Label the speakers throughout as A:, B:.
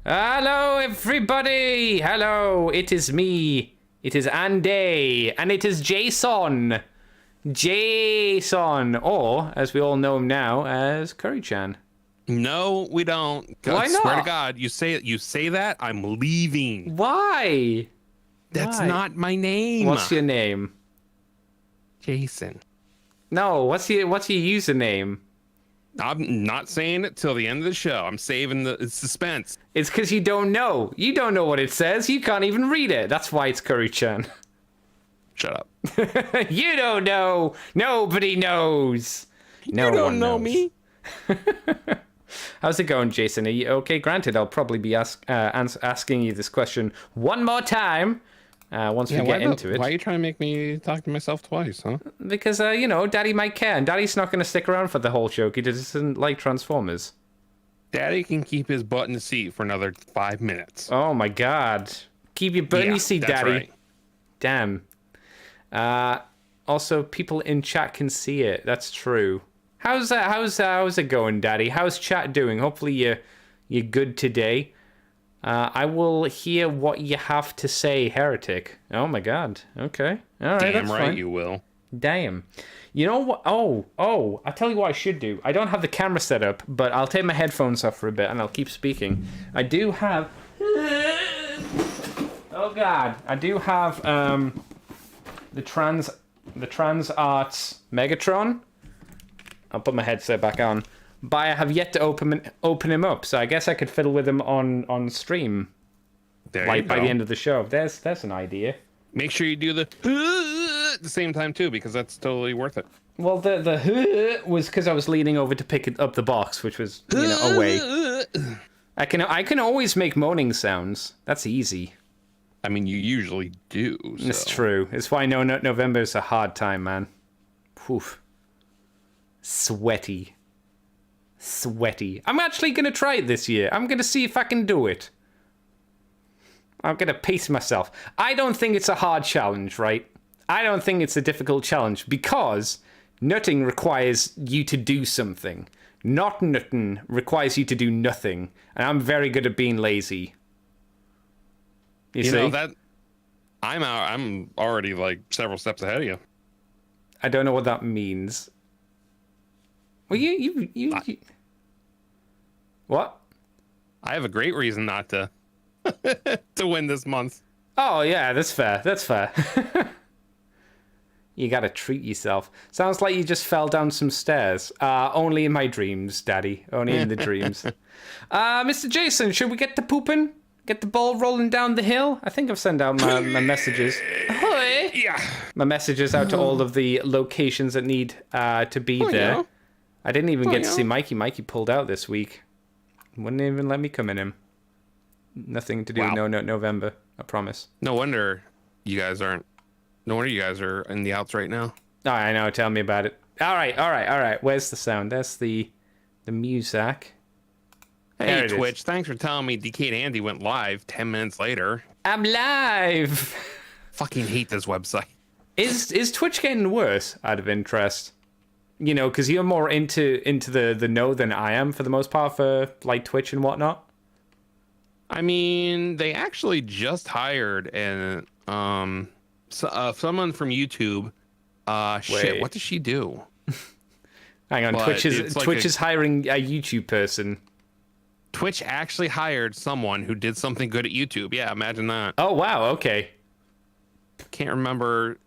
A: Hello, everybody. Hello, it is me. It is Andy, and it is Jason. Jason, or as we all know him now as Curry-chan.
B: No, we don't.
A: Why not?
B: Swear to God, you say that, I'm leaving.
A: Why?
B: That's
A: Why?
B: not my name.
A: What's your name?
B: Jason?
A: No, what's your username?
B: I'm not saying it till the end of the show. I'm saving the suspense.
A: It's because you don't know. You don't know what it says. You can't even read it. That's why it's Curry-chan.
B: Shut up.
A: You don't know. Nobody knows. No
B: you don't
A: one
B: know
A: knows.
B: me.
A: How's it going, Jason? Are you okay? Granted, I'll probably be asking you this question one more time once we get into it.
B: Why are you trying to make me talk to myself twice, huh?
A: Because, Daddy might care, and Daddy's not going to stick around for the whole show. He doesn't like Transformers.
B: Daddy can keep his butt in the seat for another 5 minutes.
A: Oh, my God. Keep your butt in your seat,
B: that's
A: Daddy.
B: Right.
A: Damn. Also, people in chat can see it. That's true. How's it going, Daddy? How's chat doing? Hopefully you're good today. I will hear what you have to say, Heretic. Oh my God. Okay. All right.
B: Damn
A: that's
B: right
A: fine.
B: you will.
A: Damn. You know what? Oh! I tell you what I should do. I don't have the camera set up, but I'll take my headphones off for a bit and I'll keep speaking. I do have. Oh God! I do have the Trans Arts Megatron. I'll put my headset back on. But I have yet to open him up, so I guess I could fiddle with him on stream.
B: There
A: by
B: you go.
A: the end of the show. There's an idea.
B: Make sure you do the at the same time too, because that's totally worth it.
A: Well, the was because I was leaning over to pick up the box, which was away. I can always make moaning sounds. That's easy.
B: I mean, you usually do. So.
A: It's true. It's why November is a hard time, man. Oof. Sweaty. I'm actually going to try it this year. I'm going to see if I can do it. I'm going to pace myself. I don't think it's a hard challenge, right? I don't think it's a difficult challenge because nutting requires you to do something. Not nutting requires you to do nothing. And I'm very good at being lazy. You see?
B: know that I'm already like several steps ahead of you.
A: I don't know what that means. Well, you what?
B: I have a great reason not to to win this month.
A: Oh yeah, that's fair. That's fair. You gotta treat yourself. Sounds like you just fell down some stairs. Only in my dreams, Daddy. Only in the dreams. Mr. Jason, should we get to pooping? Get the ball rolling down the hill? I think I've sent out my messages. Ahoy!
B: Yeah.
A: My messages out to all of the locations that need to be there.
B: Yeah.
A: I didn't even get to
B: yeah.
A: see Mikey. Mikey pulled out this week. Wouldn't even let me come in him. Nothing to do with November, I promise.
B: No wonder you guys are in the outs right now.
A: Oh, I know. Tell me about it. All right. Where's the sound? That's the music. There
B: Hey
A: it is.
B: Twitch, thanks for telling me Decade Andy went live 10 minutes later.
A: I'm live.
B: Fucking hate this website.
A: Is Twitch getting worse? Out of interest, because you're more into the know than I am for the most part for like Twitch and whatnot.
B: I mean, they actually just hired someone from YouTube. Shit, what does she do?
A: Hang on,
B: But
A: Twitch
B: it's
A: is hiring a YouTube person.
B: Twitch actually hired someone who did something good at YouTube. Yeah, imagine that.
A: Oh wow, okay.
B: Can't remember.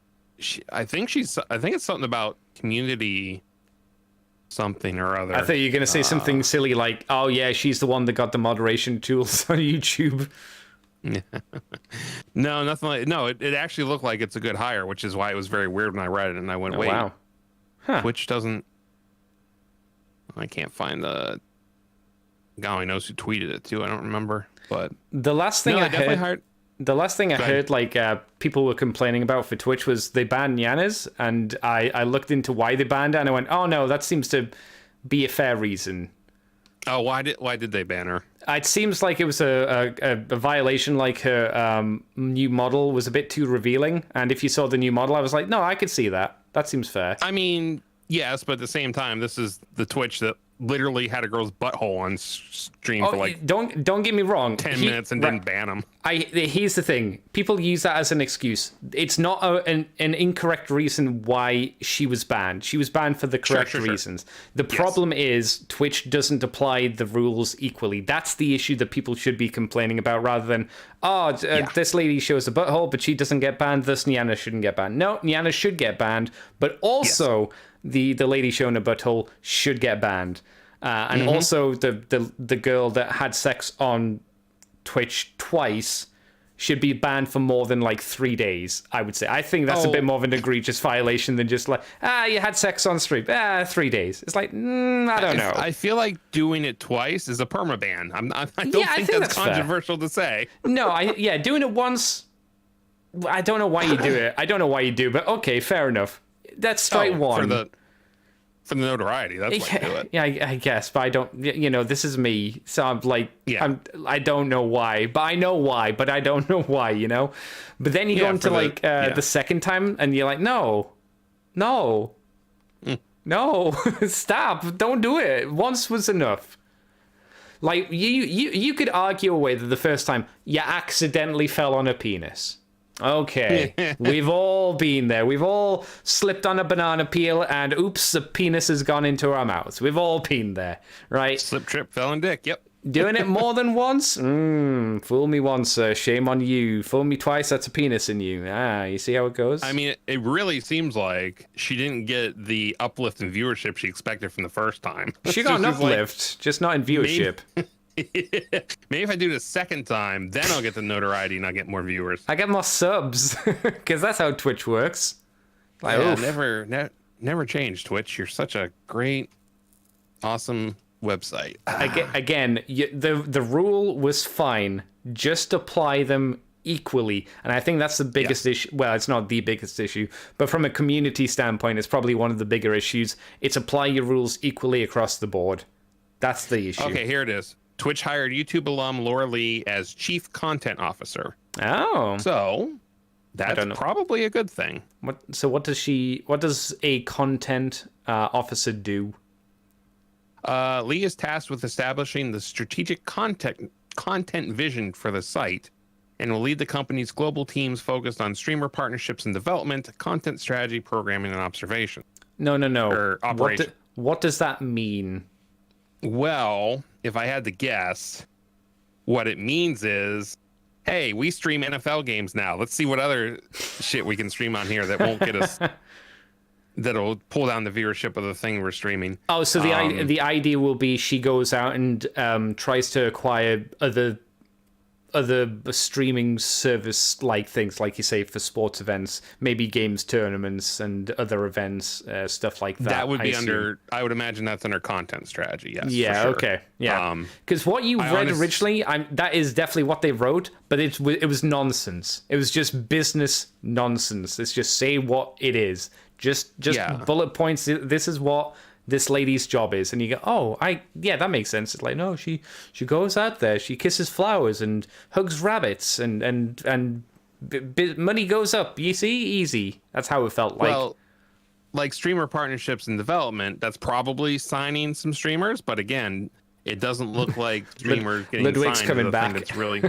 B: I think it's something about community something or other.
A: I thought you were gonna say something silly like, "Oh yeah, she's the one that got the moderation tools on YouTube."
B: No, nothing like. No, it actually looked like it's a good hire, which is why it was very weird when I read it and I went,
A: Oh,
B: "Wait,
A: wow. Huh.
B: Twitch doesn't." I can't find the. God only knows who tweeted it too. I don't remember, but
A: The last thing
B: no,
A: I
B: they definitely
A: heard.
B: hired.
A: The last thing I heard, like, people were complaining about for Twitch was they banned Yanas, and I looked into why they banned it, and I went, oh no, that seems to be a fair reason.
B: Oh, why did they ban her?
A: It seems like it was a violation, like her new model was a bit too revealing, and if you saw the new model, I was like, no, I could see that. That seems fair.
B: I mean, yes, but at the same time, this is the Twitch that literally had a girl's butthole on stream for like
A: don't get me wrong.
B: 10 minutes and didn't ban him.
A: Here's the thing. People use that as an excuse. It's not an incorrect reason why she was banned. She was banned for the correct reasons. The problem is Twitch doesn't apply the rules equally. That's the issue that people should be complaining about, rather than, this lady shows a butthole, but she doesn't get banned, thus Niana shouldn't get banned. No, Niana should get banned, but also the lady showing a butthole should get banned. And also the girl that had sex on Twitch twice should be banned for more than like 3 days, I would say. I think that's a bit more of an egregious violation than just like, you had sex on stream. 3 days. It's like, I don't know.
B: I feel like doing it twice is a permaban. I don't think that's controversial to say.
A: No, doing it once, I don't know why you do it. I don't know why you do, but okay, fair enough. That's strike one.
B: For the notoriety, that's why I do it.
A: Yeah, I guess, but I don't, this is me, so I'm like, I don't know why, but I know why, but I don't know why, But then you go into the second time, and you're like, no, stop, don't do it. Once was enough. Like, you could argue away that the first time you accidentally fell on a penis. Okay, we've all been there. We've all slipped on a banana peel and oops, the penis has gone into our mouths. We've all been there, right?
B: Slip, trip, fell on dick, yep.
A: Doing it more than once? Fool me once, shame on you. Fool me twice, that's a penis in you. You see how it goes?
B: I mean, it really seems like she didn't get the uplift in viewership she expected from the first time.
A: She got an uplift, just not in viewership.
B: Maybe if I do it a second time, then I'll get the notoriety and I'll get more viewers.
A: I get more subs, because that's how Twitch works.
B: Like, never change, Twitch. You're such a great, awesome website.
A: Again, the rule was fine. Just apply them equally. And I think that's the biggest issue. Well, it's not the biggest issue, but from a community standpoint, it's probably one of the bigger issues. It's apply your rules equally across the board. That's the issue.
B: Okay, here it is. Twitch hired YouTube alum Laura Lee as Chief Content Officer.
A: Oh.
B: So that's probably a good thing.
A: What does a content officer do?
B: Lee is tasked with establishing the strategic content vision for the site and will lead the company's global teams focused on streamer partnerships and development, content strategy, programming, and observation.
A: No.
B: Or operation.
A: What does that mean?
B: Well, if I had to guess, what it means is, hey, we stream NFL games now. Let's see what other shit we can stream on here that won't get us, that'll pull down the viewership of the thing we're streaming.
A: Oh, so the idea will be she goes out and tries to acquire other streaming service like things, like you say, for sports events, maybe games tournaments and other events, stuff like that.
B: That would be I would imagine that's under content strategy. Yes.
A: Yeah.
B: For sure.
A: Okay. Yeah. Because what you read originally, that is definitely what they wrote, but it was nonsense. It was just business nonsense. It's just say what it is. Just bullet points. This is what this lady's job is, and you go, that makes sense. It's like, no, she goes out there, she kisses flowers and hugs rabbits, and money goes up. You see, easy. That's how it felt like.
B: Well, like streamer partnerships and development, that's probably signing some streamers, but again, it doesn't look like streamers getting
A: Ludwig's
B: signed.
A: coming back.
B: That's really,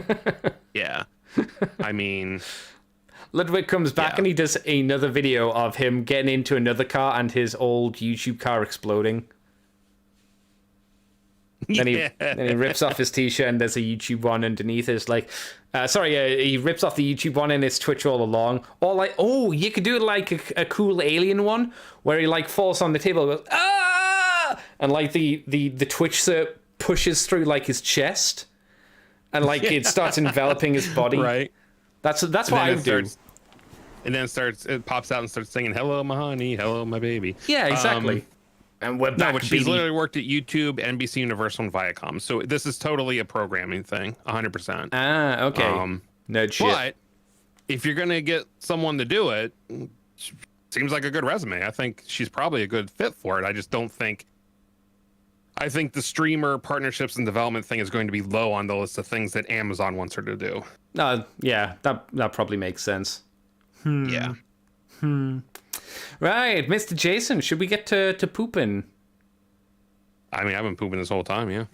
B: yeah. I mean.
A: Ludwig comes back and he does another video of him getting into another car and his old YouTube car exploding. Then he rips off his t-shirt and there's a YouTube one underneath. It's like, he rips off the YouTube one and it's Twitch all along. Or like, you could do it like a cool alien one where he like falls on the table and goes, ah! And like the Twitch cert pushes through like his chest and like it starts enveloping his body.
B: Right.
A: That's what I do.
B: And then it pops out and starts singing, "Hello, my honey, hello, my baby."
A: Yeah, exactly. And we're back.
B: No, she's literally worked at YouTube, NBC Universal, and Viacom. So this is totally a programming thing, 100%.
A: Ah, okay. No shit.
B: But if you're gonna get someone to do it, seems like a good resume. I think she's probably a good fit for it. I just don't think. I think the streamer partnerships and development thing is going to be low on the list of things that Amazon wants her to do.
A: Yeah, that probably makes sense.
B: Yeah.
A: Right, Mr. Jason, should we get to pooping?
B: I mean, I've been pooping this whole time, yeah.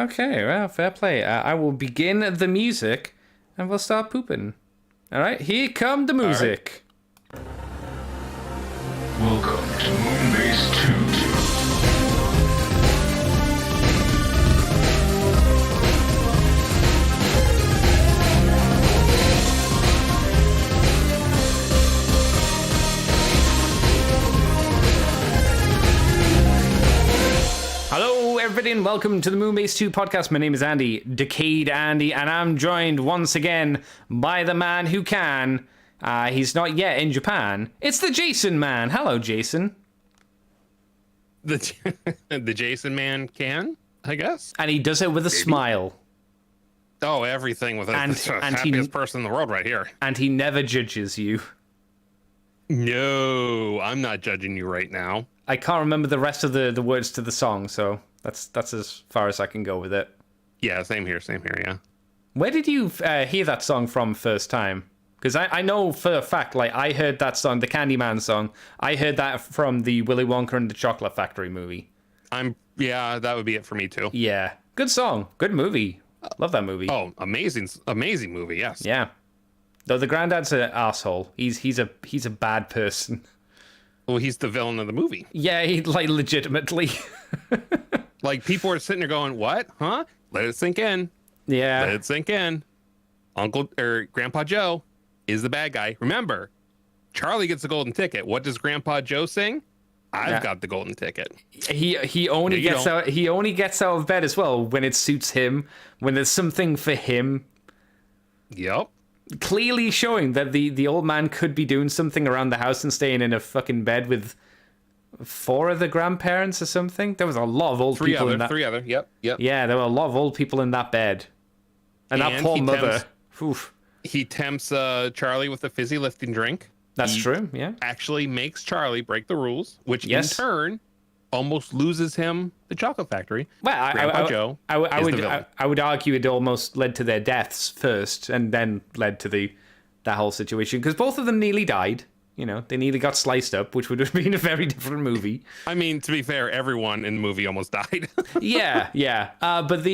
A: Okay, well, fair play. I will begin the music, and we'll start pooping. All right, here come the music.
C: Welcome to Moonbase 2.
A: Hello, everybody, and welcome to the Moonbase 2 podcast. My name is Andy, Decayed Andy, and I'm joined once again by the man who can. He's not yet in Japan. It's the Jason man. Hello, Jason.
B: The Jason man can, I guess.
A: And he does it with a smile.
B: Oh, everything with it.
A: And
B: The
A: he-
B: happiest person in the world right here.
A: And he never judges you.
B: No, I'm not judging you right now.
A: I can't remember the rest of the words to the song, so that's as far as I can go with it.
B: Yeah, same here, yeah.
A: Where did you hear that song from first time? Because I know for a fact, like, I heard that song, the Candyman song, I heard that from the Willy Wonka and the Chocolate Factory movie.
B: Yeah, that would be it for me too.
A: Yeah. Good song. Good movie. Love that movie.
B: Oh, amazing movie, yes.
A: Yeah. Though the granddad's an asshole. He's a bad person.
B: Well, he's the villain of the movie.
A: Yeah, he, like, legitimately.
B: Like, people are sitting there going, what? Huh? Let it sink in.
A: Yeah.
B: Let it sink in. Grandpa Joe is the bad guy. Remember, Charlie gets the golden ticket. What does Grandpa Joe sing? I've got the golden ticket.
A: He only gets out. He only gets out of bed as well when it suits him. When there's something for him.
B: Yep.
A: Clearly showing that the old man could be doing something around the house and staying in a fucking bed with 4 of the grandparents or something. There was a lot of old people in that.
B: 3 other. Yep.
A: Yeah, there were a lot of old people in that bed. And that poor mother.
B: He tempts Charlie with a fizzy lifting drink.
A: That's true, yeah.
B: Actually makes Charlie break the rules, which
A: Yes.
B: in turn almost loses him the chocolate factory.
A: Well,
B: Grandpa Joe is the villain.
A: I would argue it almost led to their deaths first, and then led to that whole situation, because both of them nearly died. You know, they nearly got sliced up, which would have been a very different movie.
B: I mean, to be fair, everyone in the movie almost died.
A: Yeah. But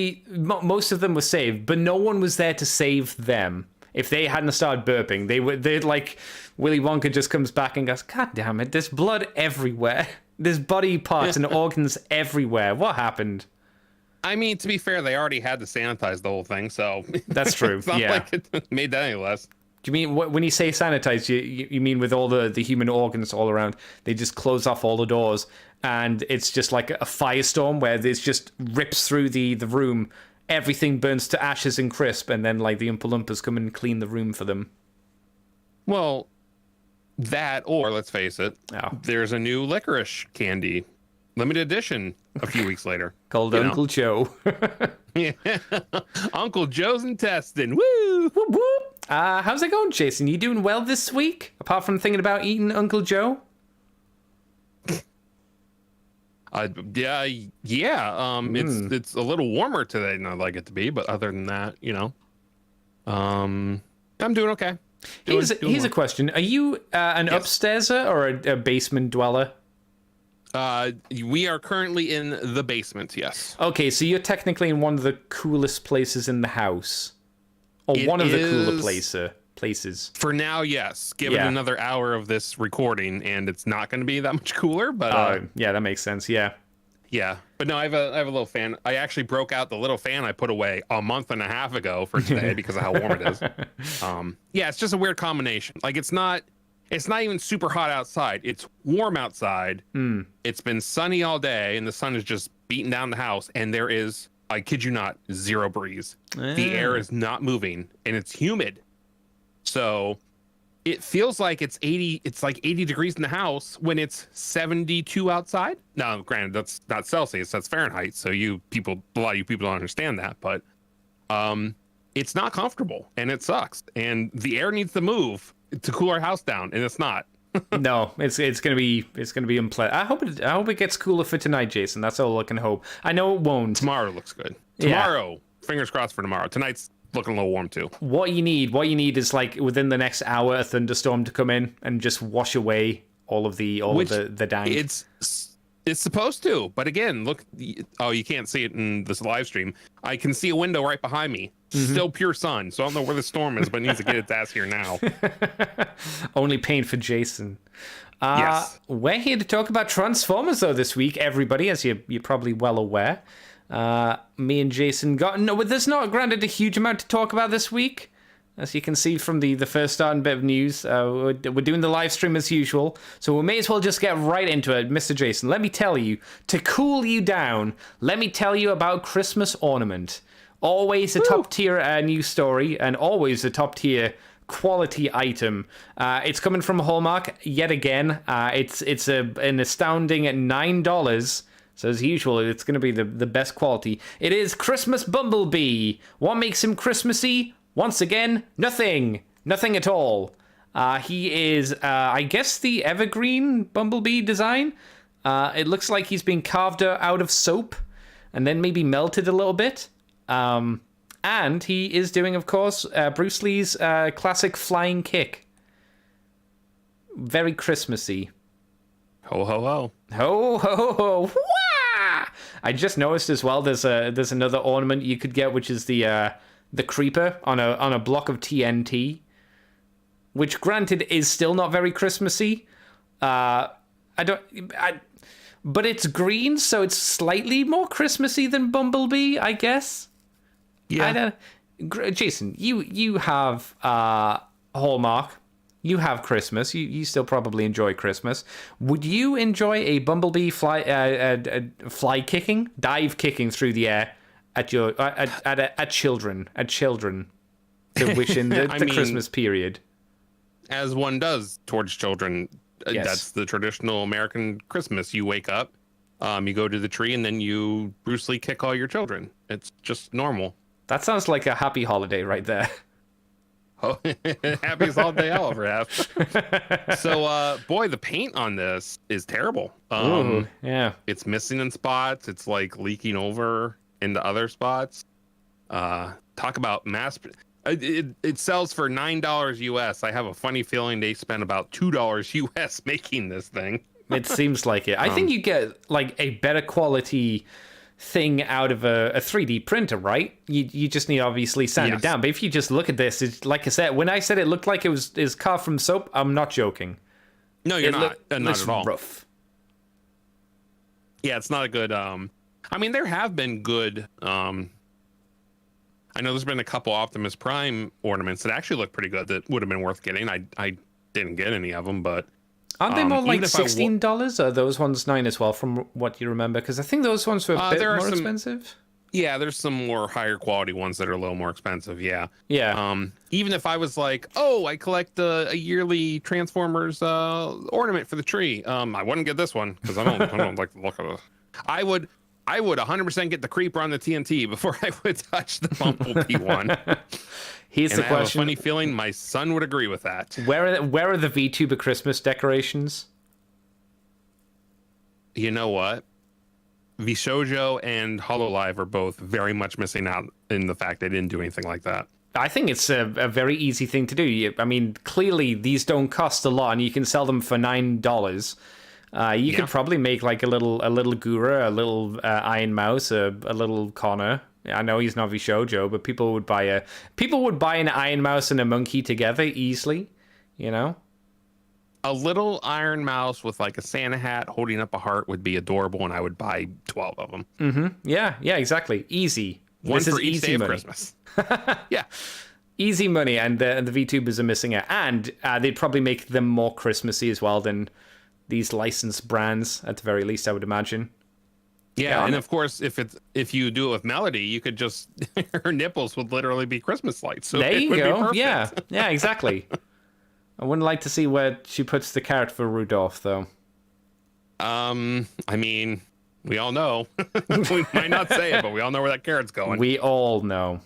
A: most of them were saved, but no one was there to save them. If they hadn't started burping, they'd like, Willy Wonka just comes back and goes, God damn it, there's blood everywhere. There's body parts and organs everywhere. What happened?
B: I mean, to be fair, they already had to sanitize the whole thing, so
A: That's true.
B: it's not
A: Yeah.
B: like it made that any less.
A: Do you mean when you say sanitize? You mean with all the human organs all around? They just close off all the doors, and it's just like a firestorm where this just rips through the room. Everything burns to ashes and crisp, and then like the Oompa Loompas come and clean the room for them.
B: Well, that, or let's face it, there's a new licorice candy, limited edition, a few weeks later.
A: Called Uncle Joe.
B: Yeah. Uncle Joe's intestine. Woo!
A: Whoop, whoop. How's it going, Jason? You doing well this week? Apart from thinking about eating Uncle Joe?
B: Yeah. It's a little warmer today than I'd like it to be, but other than that, I'm doing okay.
A: Here's a question: are you an upstairs-er or a basement dweller?
B: We are currently in the basement. Yes.
A: Okay, so you're technically in one of the coolest places in the house, or one of the cooler places.
B: For now, yes. Give it another hour of this recording, and it's not going to be that much cooler. But
A: yeah, that makes sense. Yeah.
B: Yeah, but no, I have a little fan. I actually broke out the little fan I put away a month and a half ago for today because of how warm it is. Yeah, it's just a weird combination. Like it's not even super hot outside. It's warm outside. It's been sunny all day, and the sun is just beating down the house. And there is, I kid you not, 0 breeze. The air is not moving, and it's humid. So it feels like it's like 80 degrees in the house when it's 72 outside. Now, granted, that's not Celsius, that's Fahrenheit. So a lot of you people don't understand that, but it's not comfortable and it sucks. And the air needs to move to cool our house down, and it's not.
A: No, it's gonna be unpleasant. I hope it gets cooler for tonight, Jason. That's all I can hope. I know it won't.
B: Tomorrow looks good. Fingers crossed for tomorrow. Tonight's looking a little warm too.
A: What you need is like within the next hour a thunderstorm to come in and just wash away all of the dank.
B: It's supposed to, but again, look. Oh, you can't see it in this live stream. I can see a window right behind me. Still pure sun. So I don't know where the storm is, but it needs to get its ass here now.
A: Only pain for Jason.
B: Yes.
A: We're here to talk about Transformers, though, this week, everybody, as you're probably well aware. Me and Jason there's not granted a huge amount to talk about this week. As you can see from the first starting bit of news, we're doing the live stream as usual, so we may as well just get right into it. Mr. Jason, let me tell you, to cool you down, let me tell you about Christmas Ornament. Always a top-tier news story, and always a top-tier quality item. It's coming from Hallmark yet again. It's an astounding $9. So as usual, it's going to be the best quality. It is Christmas Bumblebee. What makes him Christmassy? Once again, nothing. Nothing at all. He is, I guess, the evergreen Bumblebee design. It looks like he's been carved out of soap and then maybe melted a little bit. And he is doing, of course, Bruce Lee's classic flying kick. Very Christmassy.
B: Ho, ho, ho.
A: Ho, ho, ho. Wah! I just noticed as well, there's another ornament you could get, which is the creeper on a block of TNT, which granted is still not very Christmassy. But it's green, so it's slightly more Christmassy than Bumblebee, I guess.
B: Yeah.
A: Jason, you have Hallmark. You have Christmas. You still probably enjoy Christmas. Would you enjoy a Bumblebee dive kicking through the air at children to wish in the Christmas period?
B: As one does towards children.
A: Yes.
B: That's the traditional American Christmas. You wake up, you go to the tree, and then you Bruce Lee kick all your children. It's just normal.
A: That sounds like a happy holiday right there.
B: Oh, happiest holiday I'll ever have. So, boy, the paint on this is terrible.
A: Ooh, yeah.
B: It's missing in spots. It's like leaking over into other spots. Talk about mass. It sells for $9 US. I have a funny feeling they spent about $2 US making this thing.
A: It seems like it. I think you get like a better quality thing out of a 3D printer, right? You just need obviously sand it down. But if you just look at this, it's like I said, when I said it looked like it is carved from soap, I'm not joking.
B: No, you're not. Not at all.
A: Rough.
B: Yeah, it's not a good. I mean, there have been good. I know there's been a couple Optimus Prime ornaments that actually look pretty good that would have been worth getting. I didn't get any of them, but
A: aren't they more like $16? Are those ones $9 as well, from what you remember? Because I think those ones were a bit more expensive.
B: Yeah, there's some more higher quality ones that are a little more expensive. Yeah.
A: Yeah.
B: Even if I was like, oh, I collect a yearly Transformers ornament for the tree, I wouldn't get this one because I don't like the look of it. I would 100% get the creeper on the TNT before I would touch the Bumblebee one.
A: Here's the question.
B: I have a funny feeling my son would agree with that.
A: Where are the VTuber Christmas decorations?
B: You know what? VShojo and HoloLive are both very much missing out in the fact they didn't do anything like that.
A: I think it's a very easy thing to do. I mean, clearly these don't cost a lot, and you can sell them for $9. You could probably make like a little Gura, a little Iron Mouse, a little Connor. I know he's not VShojo, but people would buy an Iron Mouse and a monkey together easily, you know?
B: A little Iron Mouse with like a Santa hat holding up a heart would be adorable, and I would buy 12 of them.
A: Mm-hmm. Yeah, exactly. Easy.
B: One for each day of Christmas. Yeah.
A: Easy money, and the VTubers are missing it. And they'd probably make them more Christmassy as well than these licensed brands, at the very least, I would imagine.
B: Yeah, and of course, if you do it with Melody, you could just her nipples would literally be Christmas lights. So
A: there you go. Yeah, exactly. I wouldn't like to see where she puts the carrot for Rudolph, though.
B: I mean, we all know. We might not say it, but we all know where that carrot's going.
A: We all know.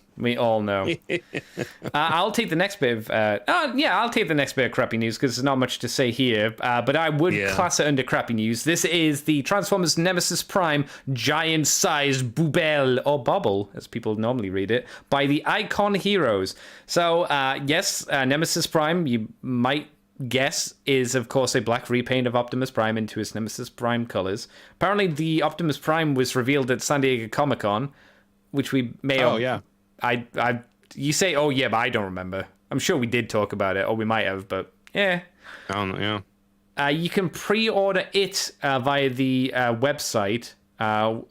A: I'll take the next bit of I'll take the next bit of crappy news because there's not much to say here, but I would class it under crappy news. This is the Transformers Nemesis Prime giant-sized boubelle, or bubble as people normally read it, by the Icon Heroes. So yes, Nemesis Prime, you might guess is, of course, a black repaint of Optimus Prime into his Nemesis Prime colors. Apparently, the Optimus Prime was revealed at San Diego Comic-Con, which we may...
B: Oh, yeah.
A: You say, oh, yeah, but I don't remember. I'm sure we did talk about it, or we might have, but yeah.
B: I don't know, yeah.
A: You can pre-order it via the website for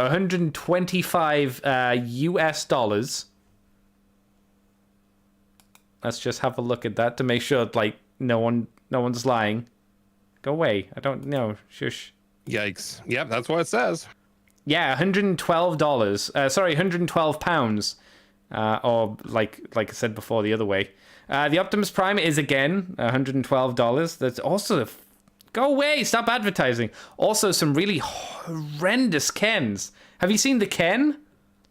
A: $125 US dollars. Let's just have a look at that to make sure, like, no one's lying. Go away. I don't know. Shush.
B: Yikes. Yep, that's what it says.
A: Yeah, $112. Sorry, £112. Or like I said before, the other way. The Optimus Prime is again $112. That's also go away. Stop advertising. Also, some really horrendous Kens. Have you seen the Ken?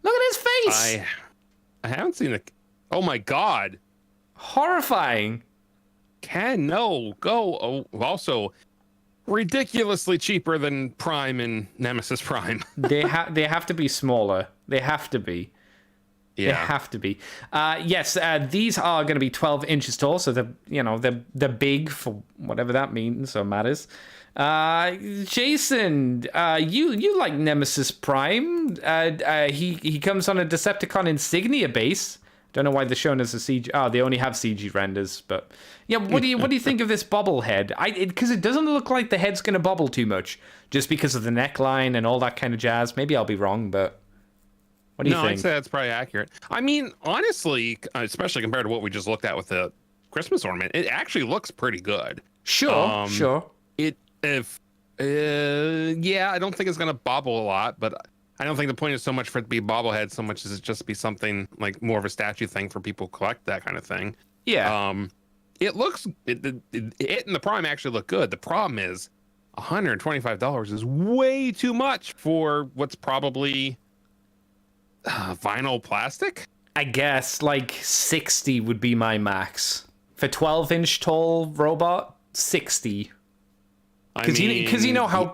A: Look at his face.
B: I haven't seen the. Oh my God.
A: Horrifying.
B: Ken, no, go. Oh, also, ridiculously cheaper than Prime and Nemesis Prime.
A: They have to be smaller. They have to be.
B: Yeah.
A: They have to be. Yes, these are going to be 12 inches tall, so they're big for whatever that means or matters. Jason, you like Nemesis Prime? He comes on a Decepticon Insignia base. Don't know why they're shown as a CG. Oh, they only have CG renders, but yeah. What do you think of this bobblehead? Because it doesn't look like the head's going to bobble too much, just because of the neckline and all that kind of jazz. Maybe I'll be wrong, but. What do you think?
B: I'd say that's probably accurate. I mean, honestly, especially compared to what we just looked at with the Christmas ornament, it actually looks pretty good.
A: Sure.
B: I don't think it's gonna bobble a lot, but I don't think the point is so much for it to be a bobblehead, so much as it just be something like more of a statue thing for people who collect that kind of thing.
A: Yeah.
B: It looks it and the Prime actually look good. The problem is $125 is way too much for what's probably vinyl plastic.
A: I guess like 60 would be my max for 12-inch tall robot. 60. Because you know how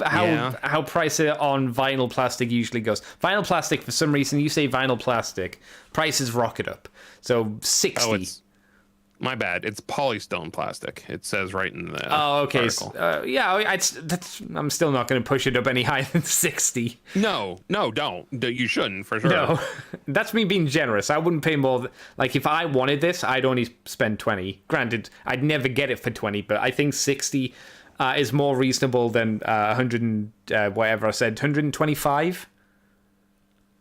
A: price on vinyl plastic usually goes. Vinyl plastic, for some reason, you say vinyl plastic, prices rocket up. So 60.
B: Oh, my bad. It's polystone plastic. It says right in the
A: okay.
B: article.
A: I'm still not going to push it up any higher than 60.
B: No, don't. You shouldn't, for sure.
A: No, that's me being generous. I wouldn't pay more. Like, if I wanted this, I'd only spend 20. Granted, I'd never get it for 20, but I think 60 is more reasonable than 100 whatever I said, 125.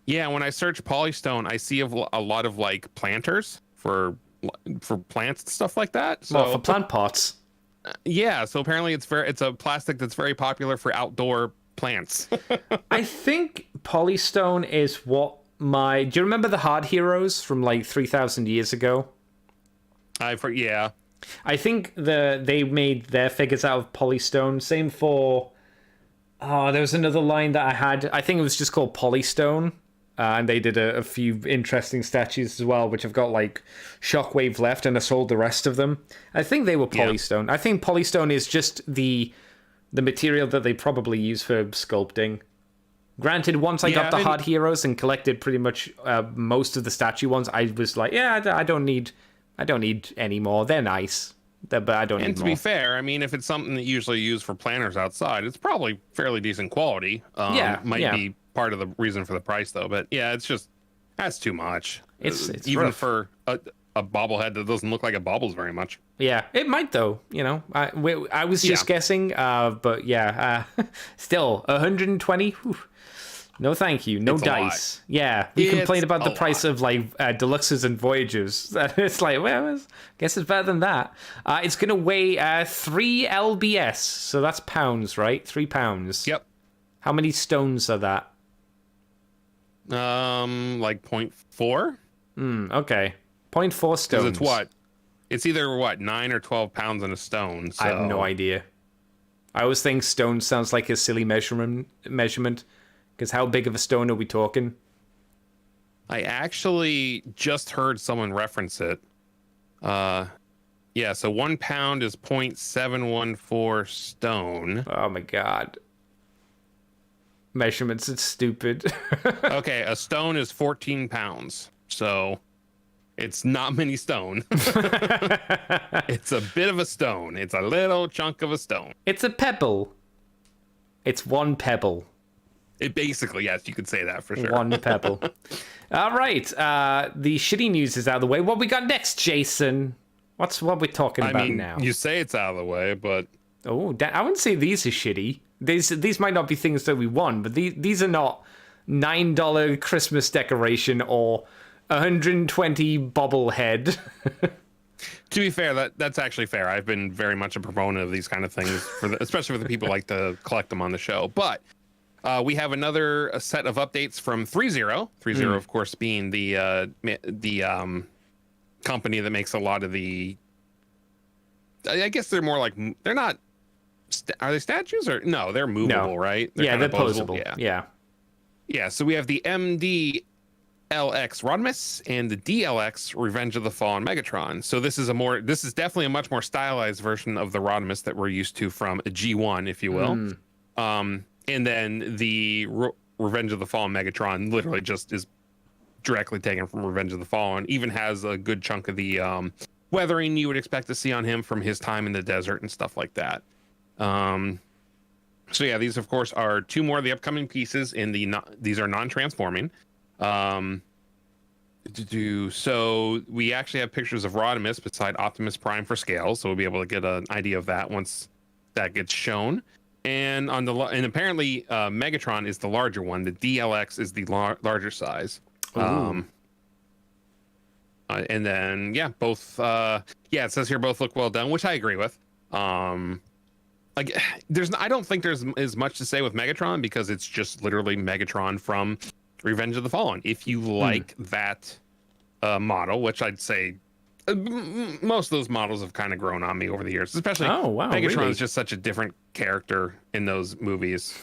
B: Yeah, when I search polystone, I see a lot of like planters for plants and stuff like that. So
A: for plant pots.
B: Yeah, so apparently it's a plastic that's very popular for outdoor plants.
A: I think polystone is what do you remember the Hard Heroes from like 3,000 years ago?
B: Yeah.
A: I think they made their figures out of polystone. Same for there was another line that I had. I think it was just called Polystone. And they did a few interesting statues as well, which I've got like Shockwave left, and I sold the rest of them. I think they were polystone. I think polystone is just the material that they probably use for sculpting. Granted, once I got the Hard Heroes and collected pretty much most of the statue ones, I was like, I don't need any more. They're nice, but I don't need more.
B: And to be fair, I mean, if it's something that you usually use for planters outside, it's probably fairly decent quality. Might be part of the reason for the price, though. But yeah, it's just that's too much.
A: It's
B: even
A: rough.
B: For a bobblehead that doesn't look like it bobbles very much.
A: Yeah, it might though. You know, I was just guessing. But yeah, still 120. Whew. No, thank you. No dice. Yeah, we complain about the price of like deluxes and voyagers. It's like, well, I guess it's better than that. It's gonna weigh 3 lbs, so that's pounds, right? 3 pounds.
B: Yep.
A: How many stones are that?
B: Like 0.4.
A: Okay, 0.4 stones.
B: It's what? It's either 9 or 12 pounds in a stone. So.
A: I have no idea. I always think stone sounds like a silly measurement. Because how big of a stone are we talking?
B: I actually just heard someone reference it. Yeah, so 1 pound is 0.714 stone.
A: Oh my god. Measurements, it's stupid.
B: Okay, a stone is 14 pounds. So It's not mini stone. It's a bit of a stone. It's a little chunk of a stone.
A: It's a pebble. It's one pebble.
B: It basically, yes, you could say that for sure.
A: One pebble. All right. The shitty news is out of the way. What we got next, Jason? What we're talking about now?
B: You say it's out of the way, but
A: Oh, I wouldn't say these are shitty. These might not be things that we want, but these are not $9 Christmas decoration or 120 bobblehead.
B: to be fair, that's actually fair. I've been very much a proponent of these kind of things, especially for the people who like to collect them on the show. But we have another set of updates from ThreeZero. ThreeZero, of course, being the company that makes a lot of the. I guess they're more like they're not. Are they statues or no? They're movable, right?
A: They're posable.
B: Yeah. So we have the MDLX Rodimus and the DLX Revenge of the Fallen Megatron. So this is definitely a much more stylized version of the Rodimus that we're used to from a G1, if you will. And then the Revenge of the Fallen Megatron literally just is directly taken from Revenge of the Fallen. Even has a good chunk of the weathering you would expect to see on him from his time in the desert and stuff like that. So yeah, these of course are two more of the upcoming pieces in these are non-transforming. So we actually have pictures of Rodimus beside Optimus Prime for scale, so we'll be able to get an idea of that once that gets shown. And apparently Megatron is the larger one. The DLX is the larger size. And then both it says here both look well done, which I agree with. I don't think there's as much to say with Megatron because it's just literally Megatron from Revenge of the Fallen. If you like that model, which I'd say most of those models have kind of grown on me over the years, especially Megatron is just such a different character in those movies.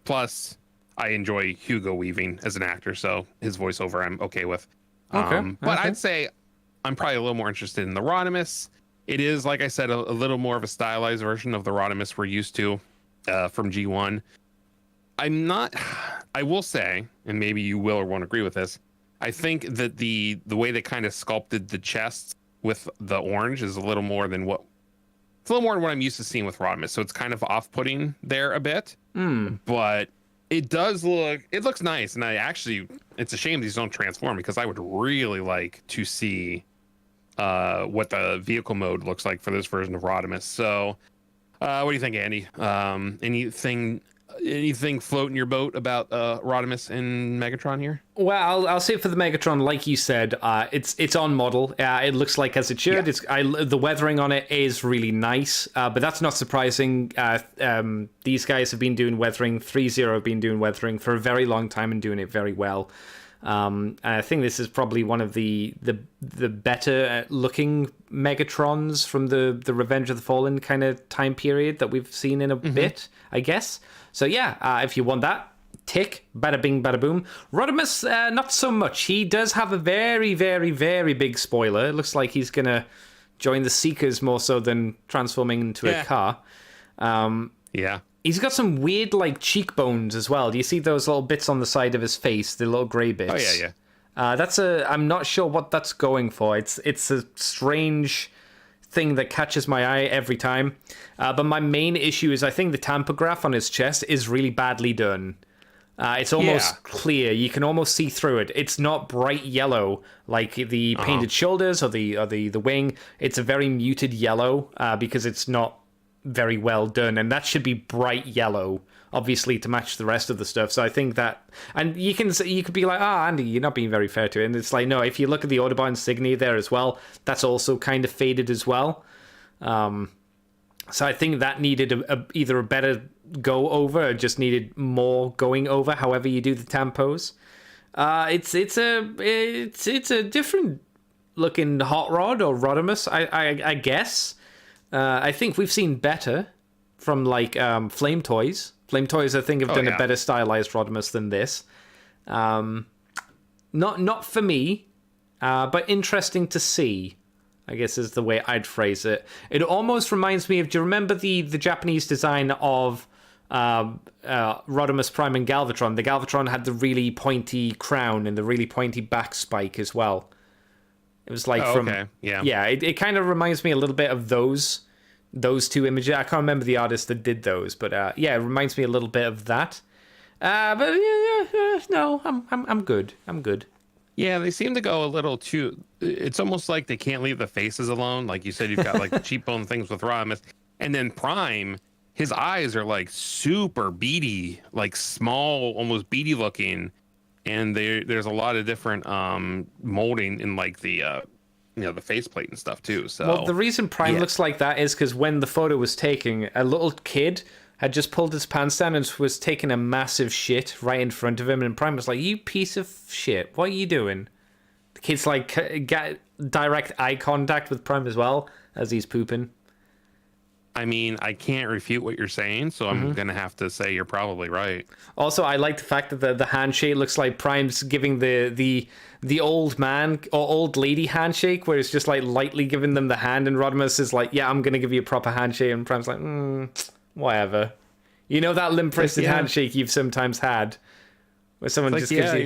B: Plus, I enjoy Hugo Weaving as an actor, so his voiceover I'm okay with. But I'd say I'm probably a little more interested in the Rodimus. It is, like I said, a little more of a stylized version of the Rodimus we're used to from G1. I will say, and maybe you will or won't agree with this, I think that the way they kind of sculpted the chest with the orange is a little more than what I'm used to seeing with Rodimus. So it's kind of off-putting there a bit. But it looks nice. And it's a shame these don't transform because I would really like to see what the vehicle mode looks like for this version of Rodimus. So what do you think, Andy? Anything floating your boat about Rodimus and Megatron here?
A: Well, I'll say for the Megatron, like you said, it's on model. It looks like as it should. Yeah. The weathering on it is really nice, but that's not surprising. These guys have been doing weathering. ThreeZero have been doing weathering for a very long time and doing it very well. And I think this is probably one of the better looking Megatrons from the Revenge of the Fallen kind of time period that we've seen in a bit, I guess. So yeah, if you want that, tick, bada bing, bada boom. Rodimus, not so much. He does have a very, very, very big spoiler. It looks like he's gonna join the Seekers more so than transforming into a car. He's got some weird, like, cheekbones as well. Do you see those little bits on the side of his face? The little grey bits?
B: Oh, yeah.
A: I'm not sure what that's going for. It's a strange thing that catches my eye every time. But my main issue is I think the tampograph on his chest is really badly done. It's almost clear. You can almost see through it. It's not bright yellow like the painted shoulders or the wing. It's a very muted yellow because it's not very well done, and that should be bright yellow, obviously, to match the rest of the stuff. So I think that, and you could be like, Andy, you're not being very fair to it. And it's like, no, if you look at the Autobahn insignia there as well, that's also kind of faded as well. So I think that needed either a better go over or just needed more going over. However you do the tampos, it's a different looking hot rod or Rodimus, I guess. I think we've seen better from like Flame Toys. Flame Toys, I think, have done a better stylized Rodimus than this. Not for me, but interesting to see, I guess is the way I'd phrase it. It almost reminds me of, do you remember the Japanese design of Rodimus Prime and Galvatron? The Galvatron had the really pointy crown and the really pointy back spike as well. It was like
B: okay. Yeah.
A: It kind of reminds me a little bit of those two images. I can't remember the artist that did those, but it reminds me a little bit of that. But no, I'm good. I'm good.
B: Yeah, they seem to go a little too. It's almost like they can't leave the faces alone. Like you said, you've got like the cheekbone things with Rodimus, and then Prime. His eyes are like super beady, like small, almost beady looking, and there's a lot of different molding in like the the faceplate and stuff too. So
A: well, the reason Prime looks like that is because when the photo was taken, a little kid had just pulled his pants down and was taking a massive shit right in front of him, and Prime was like, "You piece of shit, what are you doing?" The kid's like get direct eye contact with Prime as well as he's pooping.
B: I mean, I can't refute what you're saying, so I'm gonna have to say you're probably right.
A: Also, I like the fact that the handshake looks like Prime's giving the old man or old lady handshake, where it's just like lightly giving them the hand, and Rodimus is like, "Yeah, I'm gonna give you a proper handshake," and Prime's like, whatever. You know that limp-wristed handshake you've sometimes had, where someone just gives you.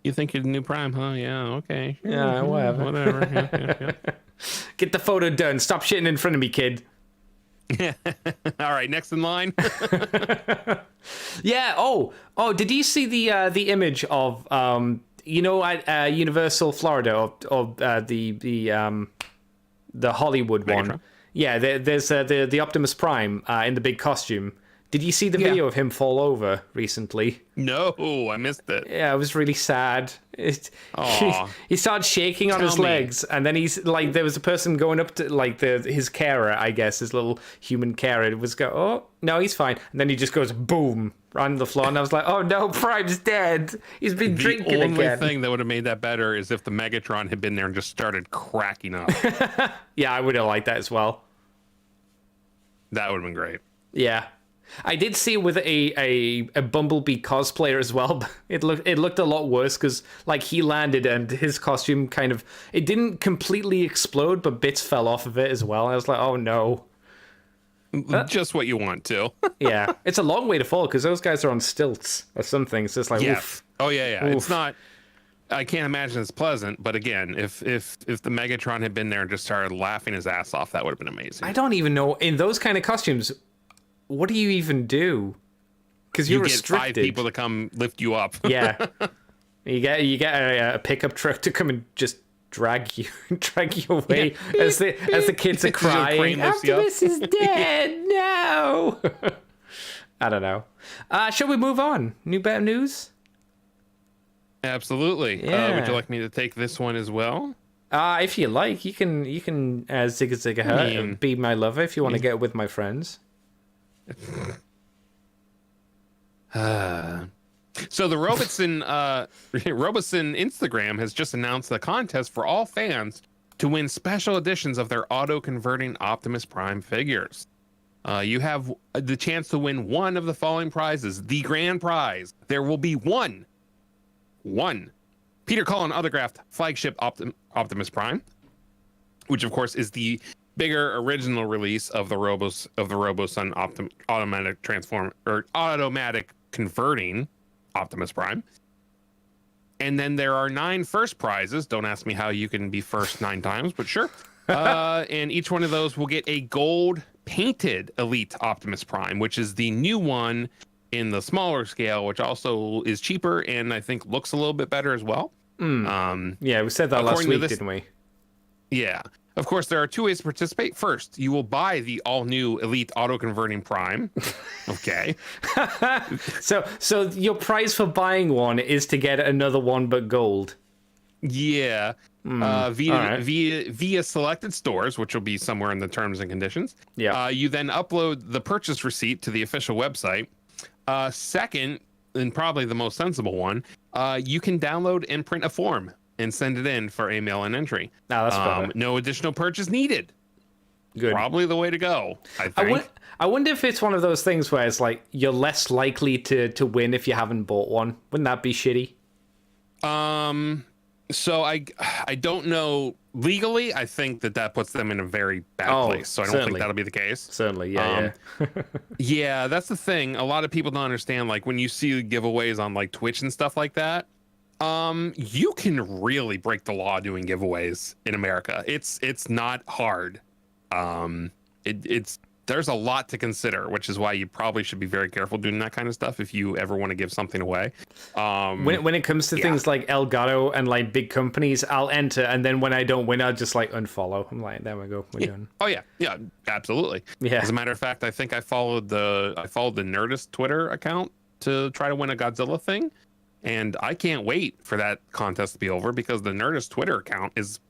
B: You think you're the new Prime, huh? Yeah, okay.
A: Yeah, whatever.
B: Whatever.
A: Get the photo done. Stop shitting in front of me, kid.
B: Yeah. All right, next in line.
A: Yeah. Oh. Did you see the image of at Universal Florida or the Hollywood
B: Megatron?
A: one? Yeah. There's the Optimus Prime in the big costume. Did you see the video of him fall over recently?
B: No, I missed it.
A: Yeah, it was really sad. He started shaking on his legs, and then he's like, there was a person going up to like his carer, I guess, his little human carer. It was oh no, he's fine, and then he just goes boom on the floor, and I was like, oh no, Prime's dead. He's been drinking again.
B: The only thing that would have made that better is if the Megatron had been there and just started cracking up.
A: Yeah, I would have liked that as well.
B: That would have been great.
A: Yeah. I did see it with a Bumblebee cosplayer as well. But it looked a lot worse because like he landed and his costume it didn't completely explode, but bits fell off of it as well. I was like, oh no.
B: Just what you want to.
A: Yeah, it's a long way to fall because those guys are on stilts or something. So it's like, oof.
B: Oh yeah.
A: Oof.
B: It's not. I can't imagine it's pleasant, but again, if the Megatron had been there and just started laughing his ass off, that would have been amazing.
A: I don't even know in those kind of costumes. What do you even do? Because you're restricted.
B: 5 people to come lift you up.
A: Yeah, you get a pickup truck to come and just drag you away as the kids are crying. Optimus is dead. No. I don't know. Shall we move on? Better news?
B: Absolutely.
A: Yeah.
B: Would you like me to take this one as well?
A: If you like, you can zigga zigga her and be my lover if you want to get with my friends.
B: So the Robertson Instagram has just announced a contest for all fans to win special editions of their auto-converting Optimus Prime figures. You have the chance to win one of the following prizes. The grand prize. There will be one Peter Cullen autographed flagship Optimus Prime, which of course is the bigger original release of the RoboSun automatic converting Optimus Prime. And then there are 9 first prizes. Don't ask me how you can be first 9 times, but sure. And each one of those will get a gold painted Elite Optimus Prime, which is the new one in the smaller scale, which also is cheaper and I think looks a little bit better as well.
A: Yeah, we said that last week, didn't we?
B: Yeah. Of course, there are 2 ways to participate. First, you will buy the all-new Elite Auto-Converting Prime. Okay.
A: So your prize for buying one is to get another one but gold.
B: Yeah. Via selected stores, which will be somewhere in the terms and conditions.
A: Yeah.
B: You then upload the purchase receipt to the official website. Second, and probably the most sensible one, you can download and print a form and send it in for a mail-in entry.
A: No, that's better.
B: No additional purchase needed.
A: Good.
B: Probably the way to go, I think.
A: I wonder if it's one of those things where it's like you're less likely to win if you haven't bought one. Wouldn't that be shitty?
B: So I don't know legally. I think that puts them in a very bad place. So I don't think that'll be the case.
A: Certainly, yeah.
B: Yeah, that's the thing. A lot of people don't understand. Like when you see giveaways on like Twitch and stuff like that, You can really break the law doing giveaways in America. It's not hard. It's there's a lot to consider, which is why you probably should be very careful doing that kind of stuff if you ever want to give something away.
A: When it comes to things like Elgato and like big companies, I'll enter, and then when I don't win, I'll just like unfollow. I'm like, there we go, we're done.
B: Oh yeah, absolutely.
A: Yeah.
B: As a matter of fact, I think I followed the Nerdist Twitter account to try to win a Godzilla thing, and I can't wait for that contest to be over because the Nerdist Twitter account is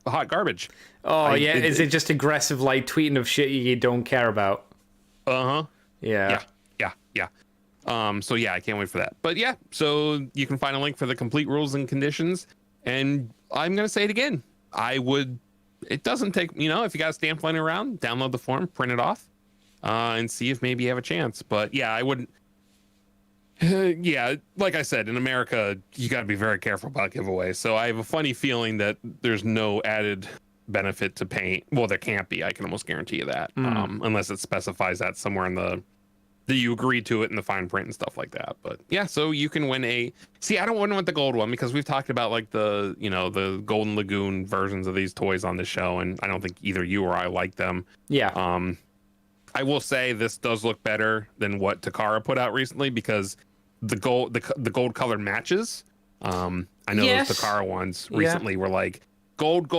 B: hot garbage.
A: Oh, is it just aggressive, like, tweeting of shit you don't care about?
B: Uh-huh.
A: Yeah.
B: Yeah. So yeah, I can't wait for that. But yeah, so you can find a link for the complete rules and conditions. And I'm going to say it again. It doesn't take, if you got a stamp laying around, download the form, print it off, and see if maybe you have a chance. But yeah, I wouldn't. Yeah, like I said, in America, you got to be very careful about giveaways. So I have a funny feeling that there's no added benefit to paying. Well, there can't be. I can almost guarantee you that, unless it specifies that somewhere in that you agree to it in the fine print and stuff like that. But yeah, so you can win I don't want to win the gold one because we've talked about like the Golden Lagoon versions of these toys on the show, and I don't think either you or I like them.
A: Yeah.
B: I will say this does look better than what Takara put out recently because the gold color matches. I know those Takara ones recently were like gold,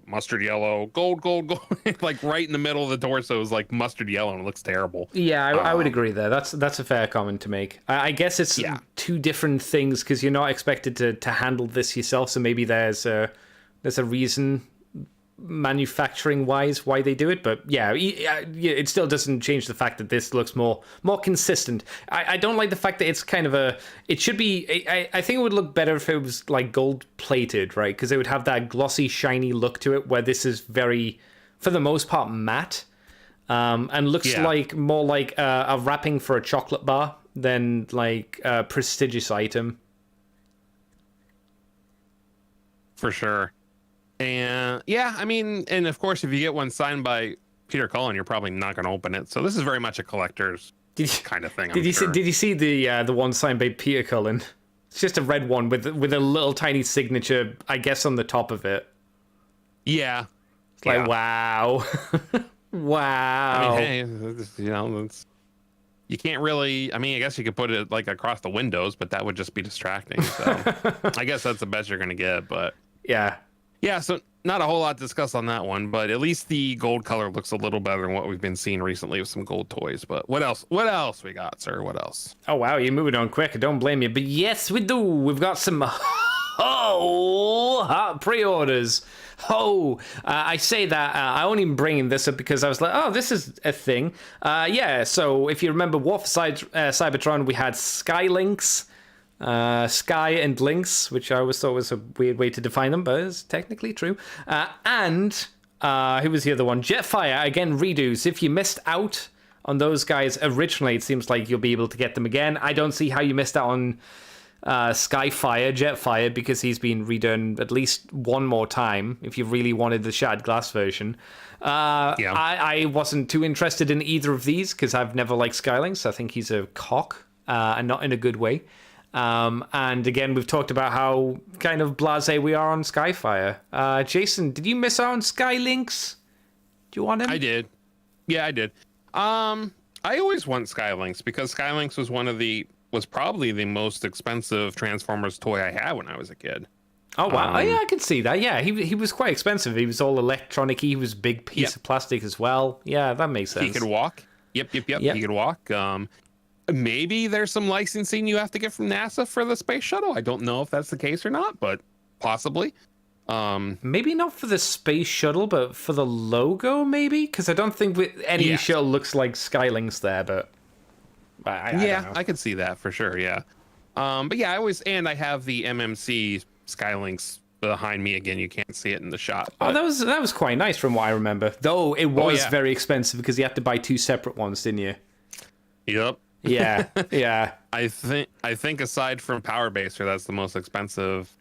B: mustard yellow, gold, like right in the middle of the torso is like mustard yellow and it looks terrible.
A: Yeah, I would agree there. That's a fair comment to make. I guess it's two different things because you're not expected to handle this yourself. So maybe there's a reason manufacturing wise why they do it, but yeah, it still doesn't change the fact that this looks more consistent. I don't like the fact that it's kind of it should be, I think it would look better if it was like gold plated, right? Because it would have that glossy shiny look to it, where this is very, for the most part, matte, and looks like more like a wrapping for a chocolate bar than like a prestigious item.
B: For sure. And yeah, I mean, and of course, if you get one signed by Peter Cullen, you're probably not going to open it. So this is very much a collector's kind of thing.
A: Did you see the one signed by Peter Cullen? It's just a red one with a little tiny signature, I guess, on the top of it.
B: Yeah,
A: it's like wow, wow.
B: I mean, hey, you can't really. I mean, I guess you could put it like across the windows, but that would just be distracting. So I guess that's the best you're going to get. But yeah, so not a whole lot to discuss on that one, but at least the gold color looks a little better than what we've been seeing recently with some gold toys. But what else we got, sir? What else?
A: Oh, wow, you're moving on quick. I don't blame you. But yes, we do. We've got some hot pre-orders. I say that. I only bringing this up because I was like, oh, this is a thing. So if you remember War for Cybertron, we had Skylinks. Sky and Lynx, which I always thought was a weird way to define them, but it's technically true. And who was the other one? Jetfire, again, redos. If you missed out on those guys originally, it seems like you'll be able to get them again. I don't see how you missed out on Jetfire, because he's been redone at least one more time, if you really wanted the Shattered Glass version. I wasn't too interested in either of these, because I've never liked Skylinks. I think he's a cock, and not in a good way. And again, we've talked about how kind of blasé we are on Skyfire. Jason, did you miss out on Skylinks? Do you want him?
B: I did. Yeah, I did. I always want Skylinks because Skylinks was probably the most expensive Transformers toy I had when I was a kid.
A: Oh wow! Yeah, I can see that. Yeah, he was quite expensive. He was all electronic. He was a big piece of plastic as well. Yeah, that makes sense.
B: He could walk. Yep. He could walk. Maybe there's some licensing you have to get from NASA for the space shuttle. I don't know if that's the case or not, but possibly.
A: Maybe not for the space shuttle, but for the logo, maybe? Because I don't think any shuttle looks like Skylinks there, but I don't know.
B: I could see that for sure, yeah. But yeah, I have the MMC Skylinks behind me again. You can't see it in the shot. But...
A: Oh, that was quite nice from what I remember. Though it was very expensive because you had to buy two separate ones, didn't you?
B: Yep.
A: Yeah, yeah.
B: I think aside from Power Baser, that's the most expensive.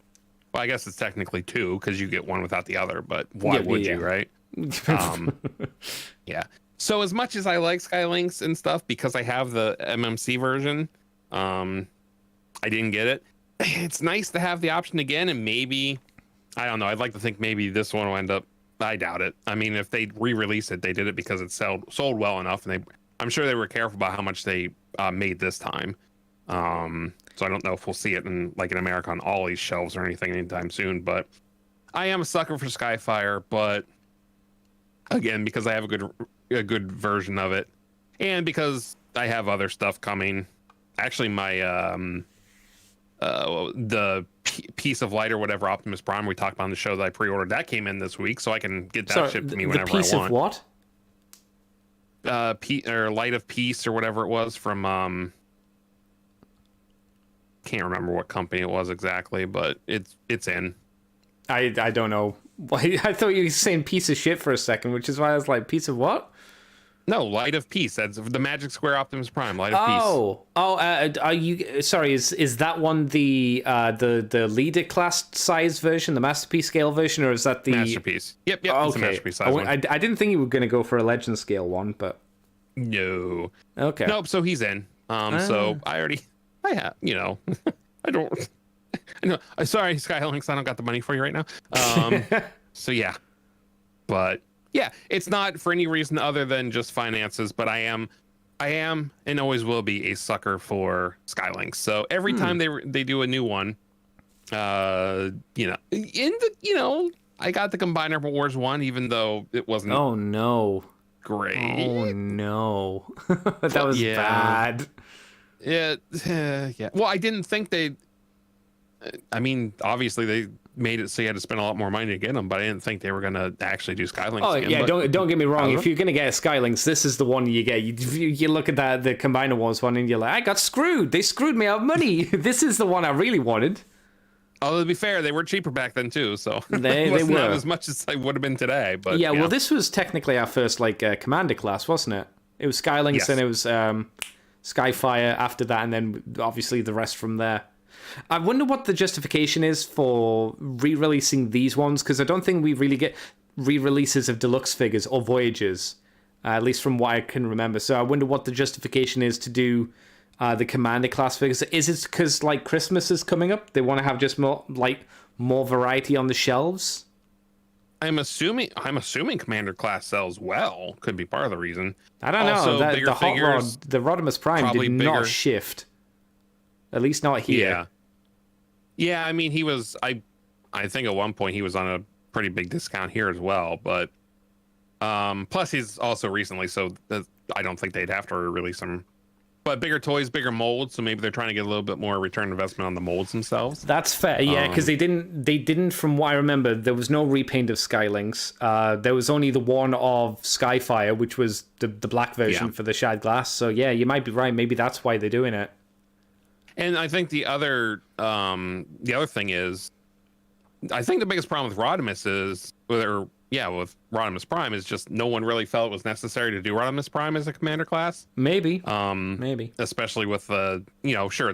B: Well, I guess it's technically two because you get one without the other, but why would you, right? Yeah. So as much as I like Skylinks and stuff, because I have the MMC version, I didn't get it. it's nice to have the option again, and maybe, I don't know, I'd like to think maybe this one will end up, I doubt it. I mean, if they re-release it, they did it because it sold well enough, and I'm sure they were careful about how much they made this time. So I don't know if we'll see it in America on all these shelves or anything anytime soon, but I am a sucker for Skyfire, but again, because I have a good version of it, and because I have other stuff coming. Actually, my the piece of light or whatever Optimus Prime we talked about on the show that I pre-ordered, that came in this week, so I can get that shipped to me whenever I want.
A: The piece of what?
B: Or Light of Peace or whatever it was from can't remember what company it was exactly, but it's in.
A: I don't know. I thought you were saying piece of shit for a second, which is why I was like, piece of what?
B: No, Light of Peace. That's the Magic Square Optimus Prime. Light of Peace.
A: Are you? Sorry, is that one the leader class size version, the masterpiece scale version, or is that the
B: masterpiece? Yep.
A: Okay.
B: It's a masterpiece size one.
A: I didn't think you were going to go for a legend scale one, but
B: no.
A: Okay.
B: Nope. So he's in. So I have. I don't. No, sorry, Skylinks. I don't got the money for you right now. So yeah, but. Yeah, it's not for any reason other than just finances, but I am and always will be a sucker for Skylinks. So every time they do a new one, I got the Combiner Wars 1, even though it wasn't.
A: Oh no!
B: Great.
A: Oh no! That was bad.
B: Yeah. Well, I didn't think they. I mean, obviously they made it so you had to spend a lot more money to get them, but I didn't think they were going to actually do Skylinks.
A: Oh
B: again,
A: yeah, don't get me wrong. If you're going to get a Skylinks, this is the one you get. You look at the Combiner Wars one and you're like, I got screwed. They screwed me out of money. This is the one I really wanted.
B: Although to be fair, they were cheaper back then too, so
A: they
B: were
A: not
B: as much as they would have been today. But
A: yeah, well, this was technically our first Commander class, wasn't it? It was Skylinks,
B: yes.
A: And it was Skyfire after that, and then obviously the rest from there. I wonder what the justification is for re-releasing these ones, because I don't think we really get re-releases of deluxe figures or Voyagers, at least from what I can remember. So I wonder what the justification is to do the Commander class figures. Is it because Christmas is coming up? They want to have just more variety on the shelves?
B: I'm assuming Commander class sells well. Could be part of the reason.
A: I don't know. The Hot Rod, the Rodimus Prime did not shift. At least not here.
B: Yeah, I mean, he was, I think at one point he was on a pretty big discount here as well, but plus he's also recently, so I don't think they'd have to release him. But bigger toys, bigger molds, so maybe they're trying to get a little bit more return investment on the molds themselves.
A: That's fair, yeah, because they didn't, from what I remember, there was no repaint of Skylinks. There was only the one of Skyfire, which was the black version for the shard glass. So yeah, you might be right. Maybe that's why they're doing it.
B: And I think the other thing is, I think the biggest problem with Rodimus is, with Rodimus Prime is just no one really felt it was necessary to do Rodimus Prime as a commander class.
A: Maybe.
B: Especially with the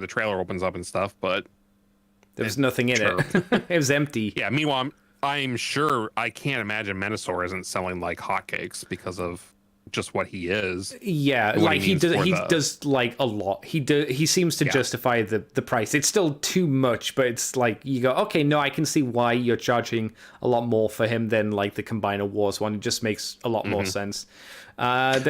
B: trailer opens up and stuff, but
A: there was nothing in it. It was empty.
B: Yeah. Meanwhile, I'm sure I can't imagine Menasor isn't selling like hotcakes because of just what he is.
A: Yeah, he does a lot. He seems to justify the price. It's still too much, but it's you go, okay, no, I can see why you're charging a lot more for him than the Combiner Wars one. It just makes a lot more sense. That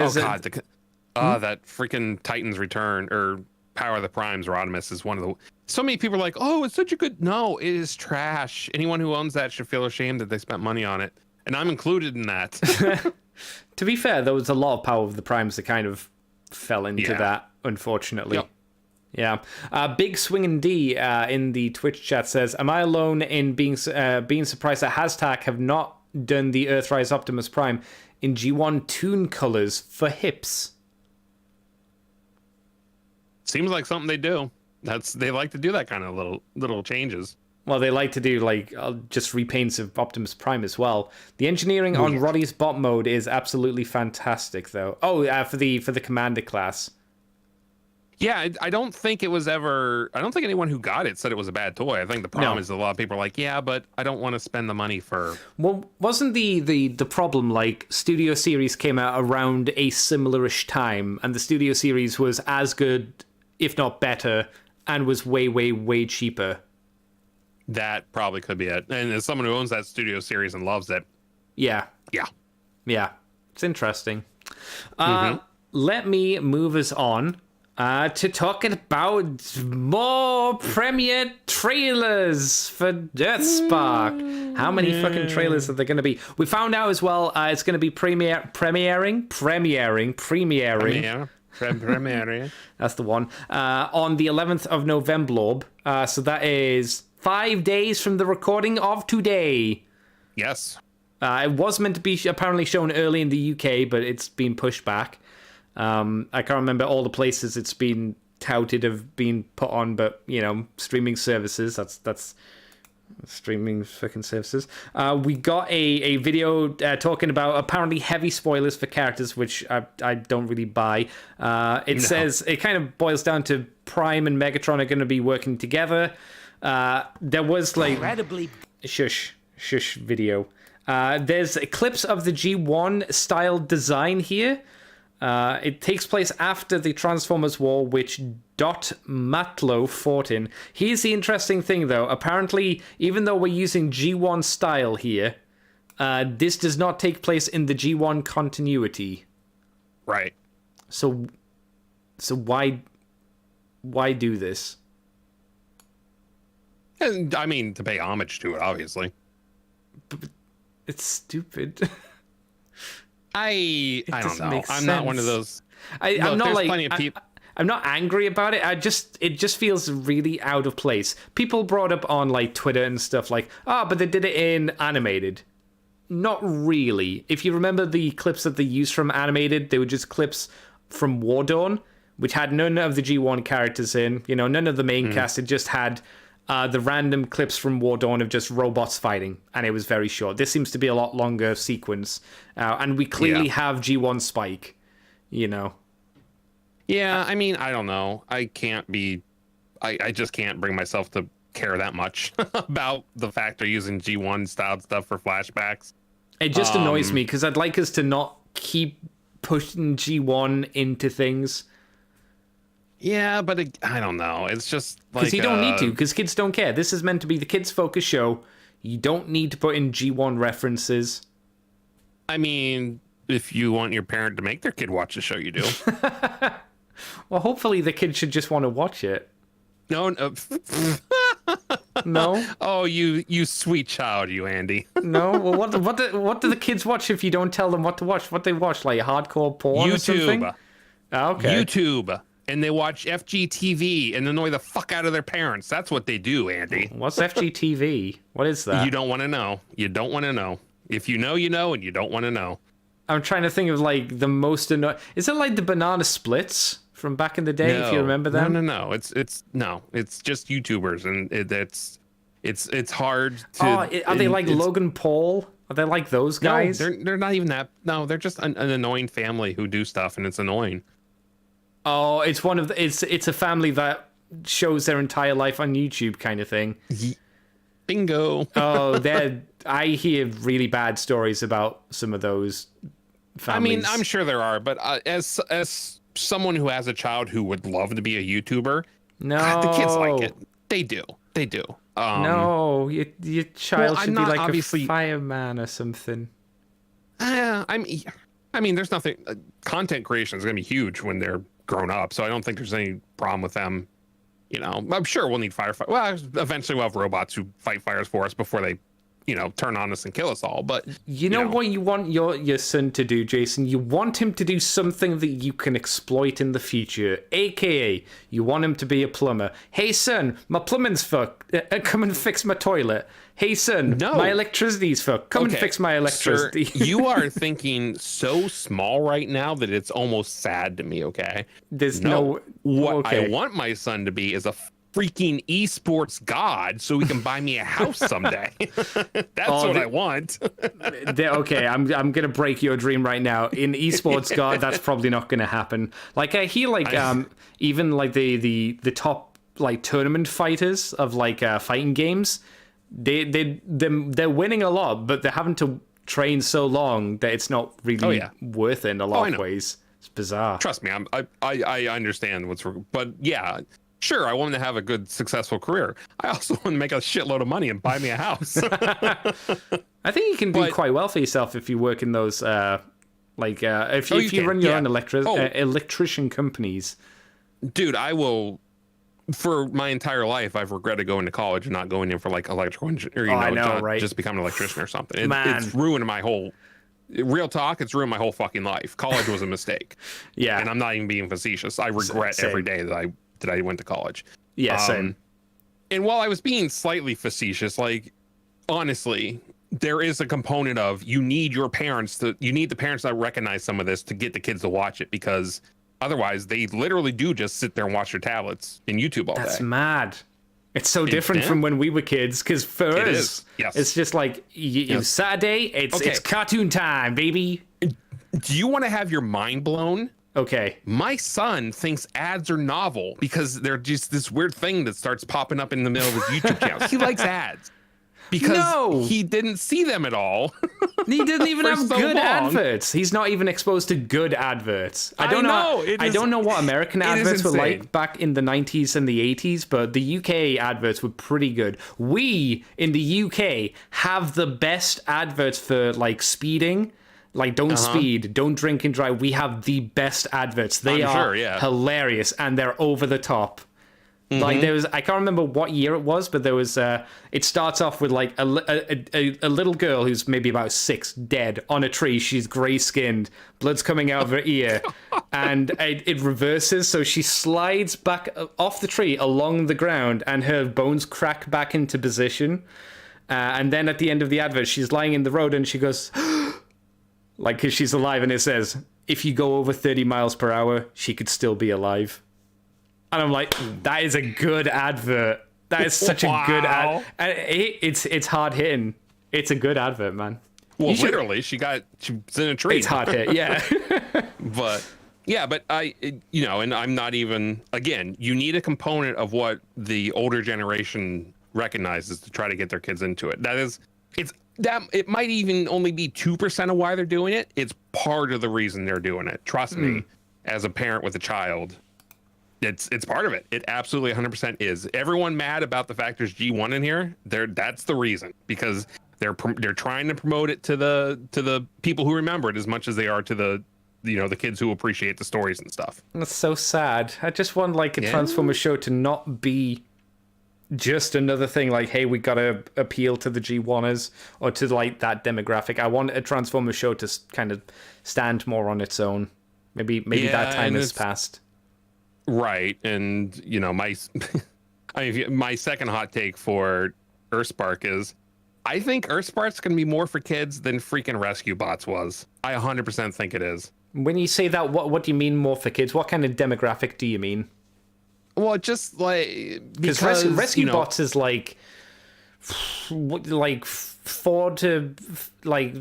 B: freaking Titan's Return or Power of the Primes Rodimus is one of the. So many people are like, oh, it's such a good. No, it is trash. Anyone who owns that should feel ashamed that they spent money on it, and I'm included in that.
A: To be fair, there was a lot of Power of the Primes that kind of fell into that, unfortunately. Yep. Yeah. Big Swingin' D in the Twitch chat says, am I alone in being surprised that Hashtag have not done the Earthrise Optimus Prime in G1 Toon colors for hips?
B: Seems like something they do. They like to do that kind of little changes.
A: Well, they like to do just repaints of Optimus Prime as well. The engineering on Roddy's bot mode is absolutely fantastic, though. Oh, for the Commander class.
B: Yeah, I don't think it was ever. I don't think anyone who got it said it was a bad toy. I think the problem is a lot of people are like, yeah, but I don't want to spend the money for.
A: Well, wasn't the problem Studio Series came out around a similarish time, and the Studio Series was as good, if not better, and was way, way, way cheaper
B: That probably could be it. And as someone who owns that studio series and loves it,
A: Yeah.
B: yeah.
A: It's interesting. Let me move us on to talking about more premiere trailers for Earthspark. How many fucking trailers are there going to be? We found out as well it's going to be premiering. That's the one. On the 11th of November. So that is 5 days from the recording of today.
B: Yes.
A: It was meant to be apparently shown early in the UK, but it's been pushed back. I can't remember all the places it's been touted of being put on, but, you know, streaming services, that's streaming fucking services. We got a video talking about apparently heavy spoilers for characters, which I don't really buy. Says, it kind of boils down to Prime and Megatron are going to be working together. There was like...
D: Incredibly...
A: Shush video. There's clips of the G1 style design here. It takes place after the Transformers War, which Dot Matlow fought in. Here's the interesting thing, though. Apparently, even though we're using G1 style here, this does not take place in the G1 continuity.
B: Right.
A: So why do this?
B: And, I mean, to pay homage to it, obviously.
A: But it's stupid.
B: I don't
A: doesn't
B: know.
A: make
B: I'm not
A: sense.
B: one of those.
A: I'm not
B: there's
A: like
B: plenty of people.
A: I'm not angry about it. It just feels really out of place. People brought up on like Twitter and stuff like, but they did it in animated. Not really. If you remember the clips that they used from animated, they were just clips from War Dawn, which had none of the G1 characters in. You know, none of the main cast. It just had the random clips from War Dawn of just robots fighting, and it was very short. This seems to be a lot longer sequence, and we clearly have G1 Spike. You know.
B: Yeah, I mean, I don't know. I just can't bring myself to care that much about the fact they're using G1 styled stuff for flashbacks.
A: It just annoys me because I'd like us to not keep pushing G1 into things.
B: Yeah, but I don't know. It's just like...
A: Because you don't need to, because kids don't care. This is meant to be the kids-focused show. You don't need to put in G1 references.
B: I mean, if you want your parent to make their kid watch the show, you do.
A: Well, hopefully the kid should just want to watch it.
B: No.
A: No?
B: Oh, you sweet child, you, Andy.
A: No? Well, what do the kids watch if you don't tell them what to watch? What they watch, like hardcore porn or something?
B: YouTube.
A: Okay.
B: YouTube. And they watch FGTV and annoy the fuck out of their parents. That's what they do, Andy.
A: What's FGTV? What is that?
B: You don't want to know. You don't want to know. If you know, you know, and you don't want to know.
A: I'm trying to think of like the most annoying... Is it like the Banana Splits from back in the day, if you remember them?
B: No. It's just YouTubers, and it's hard to...
A: Are they like Logan Paul? Are they like those guys?
B: No, they're not even that. No, they're just an annoying family who do stuff, and it's annoying.
A: Oh, it's one of the, it's a family that shows their entire life on YouTube kind of thing.
B: Bingo.
A: Oh, I hear really bad stories about some of those families.
B: I mean, I'm sure there are, but as someone who has a child who would love to be a YouTuber,
A: no,
B: the kids like it. They do.
A: No, your child should be like
B: obviously
A: a fireman or something.
B: I mean, there's nothing. Content creation is going to be huge when they're grown up, so I don't think there's any problem with them. You know, I'm sure we'll need firefighters. Well, eventually we'll have robots who fight fires for us before they, turn on us and kill us all. But
A: you know what you want your son to do, Jason? You want him to do something that you can exploit in the future. AKA, you want him to be a plumber. Hey son, my plumbing's fucked. Come and fix my toilet. Hey son, my electricity's fucked. Come and fix my electricity.
B: Sir, you are thinking so small right now that it's almost sad to me. Okay,
A: there's
B: what I want my son to be is a freaking esports god, so he can buy me a house someday. That's what I want.
A: Okay, I'm gonna break your dream right now. In esports god, that's probably not gonna happen. Like I hear, even like the top like tournament fighters of like fighting games, they're winning a lot, but they're having to train so long that it's not really worth it in a lot of ways. It's bizarre.
B: Trust me, I understand but yeah. Sure, I want to have a good, successful career. I also want to make a shitload of money and buy me a house.
A: I think you can do quite well for yourself if you work in those, if you run your own electrician companies.
B: Dude, I will. For my entire life, I've regretted going to college and not going in for like electrical engineering, just becoming an electrician or something. It's ruined my whole. Real talk, it's ruined my whole fucking life. College was a mistake.
A: Yeah,
B: and I'm not even being facetious. I regret every day that I went to college.
A: Yeah, same.
B: And while I was being slightly facetious, like honestly, there is a component of you need the parents that recognize some of this to get the kids to watch it, because otherwise they literally do just sit there and watch their tablets and YouTube all day.
A: That's mad. It's so different from when we were kids, because for us, it's just like Saturday, it's cartoon time, baby.
B: Do you want to have your mind blown?
A: Okay.
B: My son thinks ads are novel because they're just this weird thing that starts popping up in the middle of his YouTube channel. He likes ads because he didn't see them at all.
A: He didn't even have good adverts. He's not even exposed to good adverts. I don't know what American adverts were like back in the 90s and the 80s, but the UK adverts were pretty good. We in the UK have the best adverts for like speeding. Like, don't speed, don't drink and drive. We have the best adverts. They are hilarious, and they're over the top. Mm-hmm. Like, there was, I can't remember what year it was, but there was, it starts off with like a little girl who's maybe about 6, dead on a tree. She's gray skinned, blood's coming out of her ear, and it reverses. So she slides back off the tree along the ground, and her bones crack back into position. And then at the end of the advert, she's lying in the road, and she goes, like, because she's alive, and it says, if you go over 30 miles per hour, she could still be alive. And I'm like, that is a good advert. That is such a good ad. And it's hard hitting. It's a good advert, man.
B: Well, literally, she's in a tree.
A: It's hard hit, yeah.
B: but and I'm not even, again, you need a component of what the older generation recognizes to try to get their kids into it. It might even only be 2% of why they're doing it. It's part of the reason they're doing it. Trust me, as a parent with a child, it's part of it. It absolutely 100% is. Everyone mad about the fact there's G1 in here. That's the reason, because they're trying to promote it to the people who remember it as much as they are to the the kids who appreciate the stories and stuff.
A: That's so sad. I just want like a Transformers show to not be just another thing like, hey, we gotta appeal to the G1ers or to like that demographic. I want a Transformers show to kind of stand more on its own. Maybe that time has passed.
B: Right, and my second hot take for Earthspark is, I think Earthspark's gonna be more for kids than freaking Rescue Bots was. I 100% think it is.
A: When you say that, what do you mean more for kids? What kind of demographic do you mean?
B: Well, just like
A: because Rescue Bots is like 4 to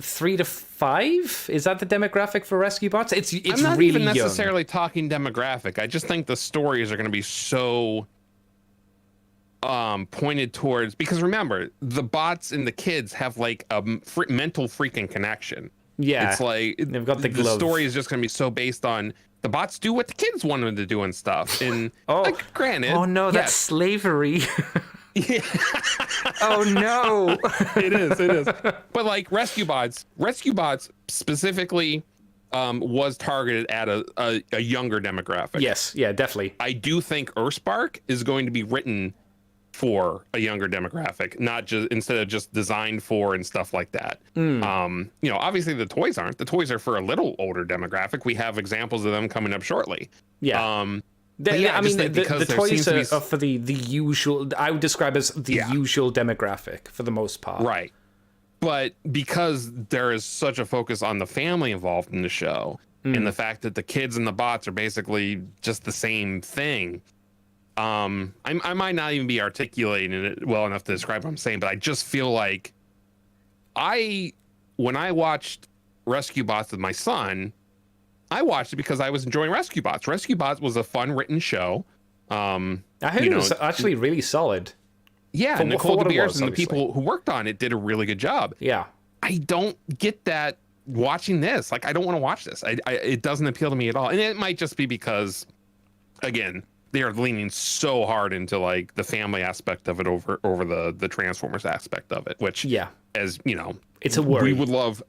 A: 3 to 5. Is that the demographic for Rescue Bots? It's
B: I'm not
A: really
B: even necessarily
A: young.
B: talking demographic. I just think the stories are going to be so pointed towards, because remember, the bots and the kids have like a mental freaking connection.
A: Yeah,
B: it's like
A: they've got the
B: story is just going to be so based on. The bots do what the kids want them to do and stuff. And granted,
A: oh no, that's slavery.
B: Yeah.
A: Oh no.
B: It is. But like Rescue Bots specifically was targeted at a younger demographic.
A: Yes, yeah, definitely.
B: I do think Earthspark is going to be written for a younger demographic, not just instead of just designed for and stuff like that. Obviously the toys aren't. The toys are for a little older demographic. We have examples of them coming up shortly.
A: Yeah. The toys are for the usual, I would describe as the usual demographic for the most part.
B: Right. But because there is such a focus on the family involved in the show and the fact that the kids and the bots are basically just the same thing, I might not even be articulating it well enough to describe what I'm saying, but I just feel like when I watched Rescue Bots with my son, I watched it because I was enjoying Rescue Bots. Rescue Bots was a fun written show. I
A: heard it was actually really solid.
B: Yeah, Nicole DeBeers and the people who worked on it did a really good job.
A: Yeah.
B: I don't get that watching this. Like, I don't want to watch this. It doesn't appeal to me at all. And it might just be because, again, they are leaning so hard into like the family aspect of it over the Transformers aspect of it, which as you know,
A: it's a worry.
B: We would love,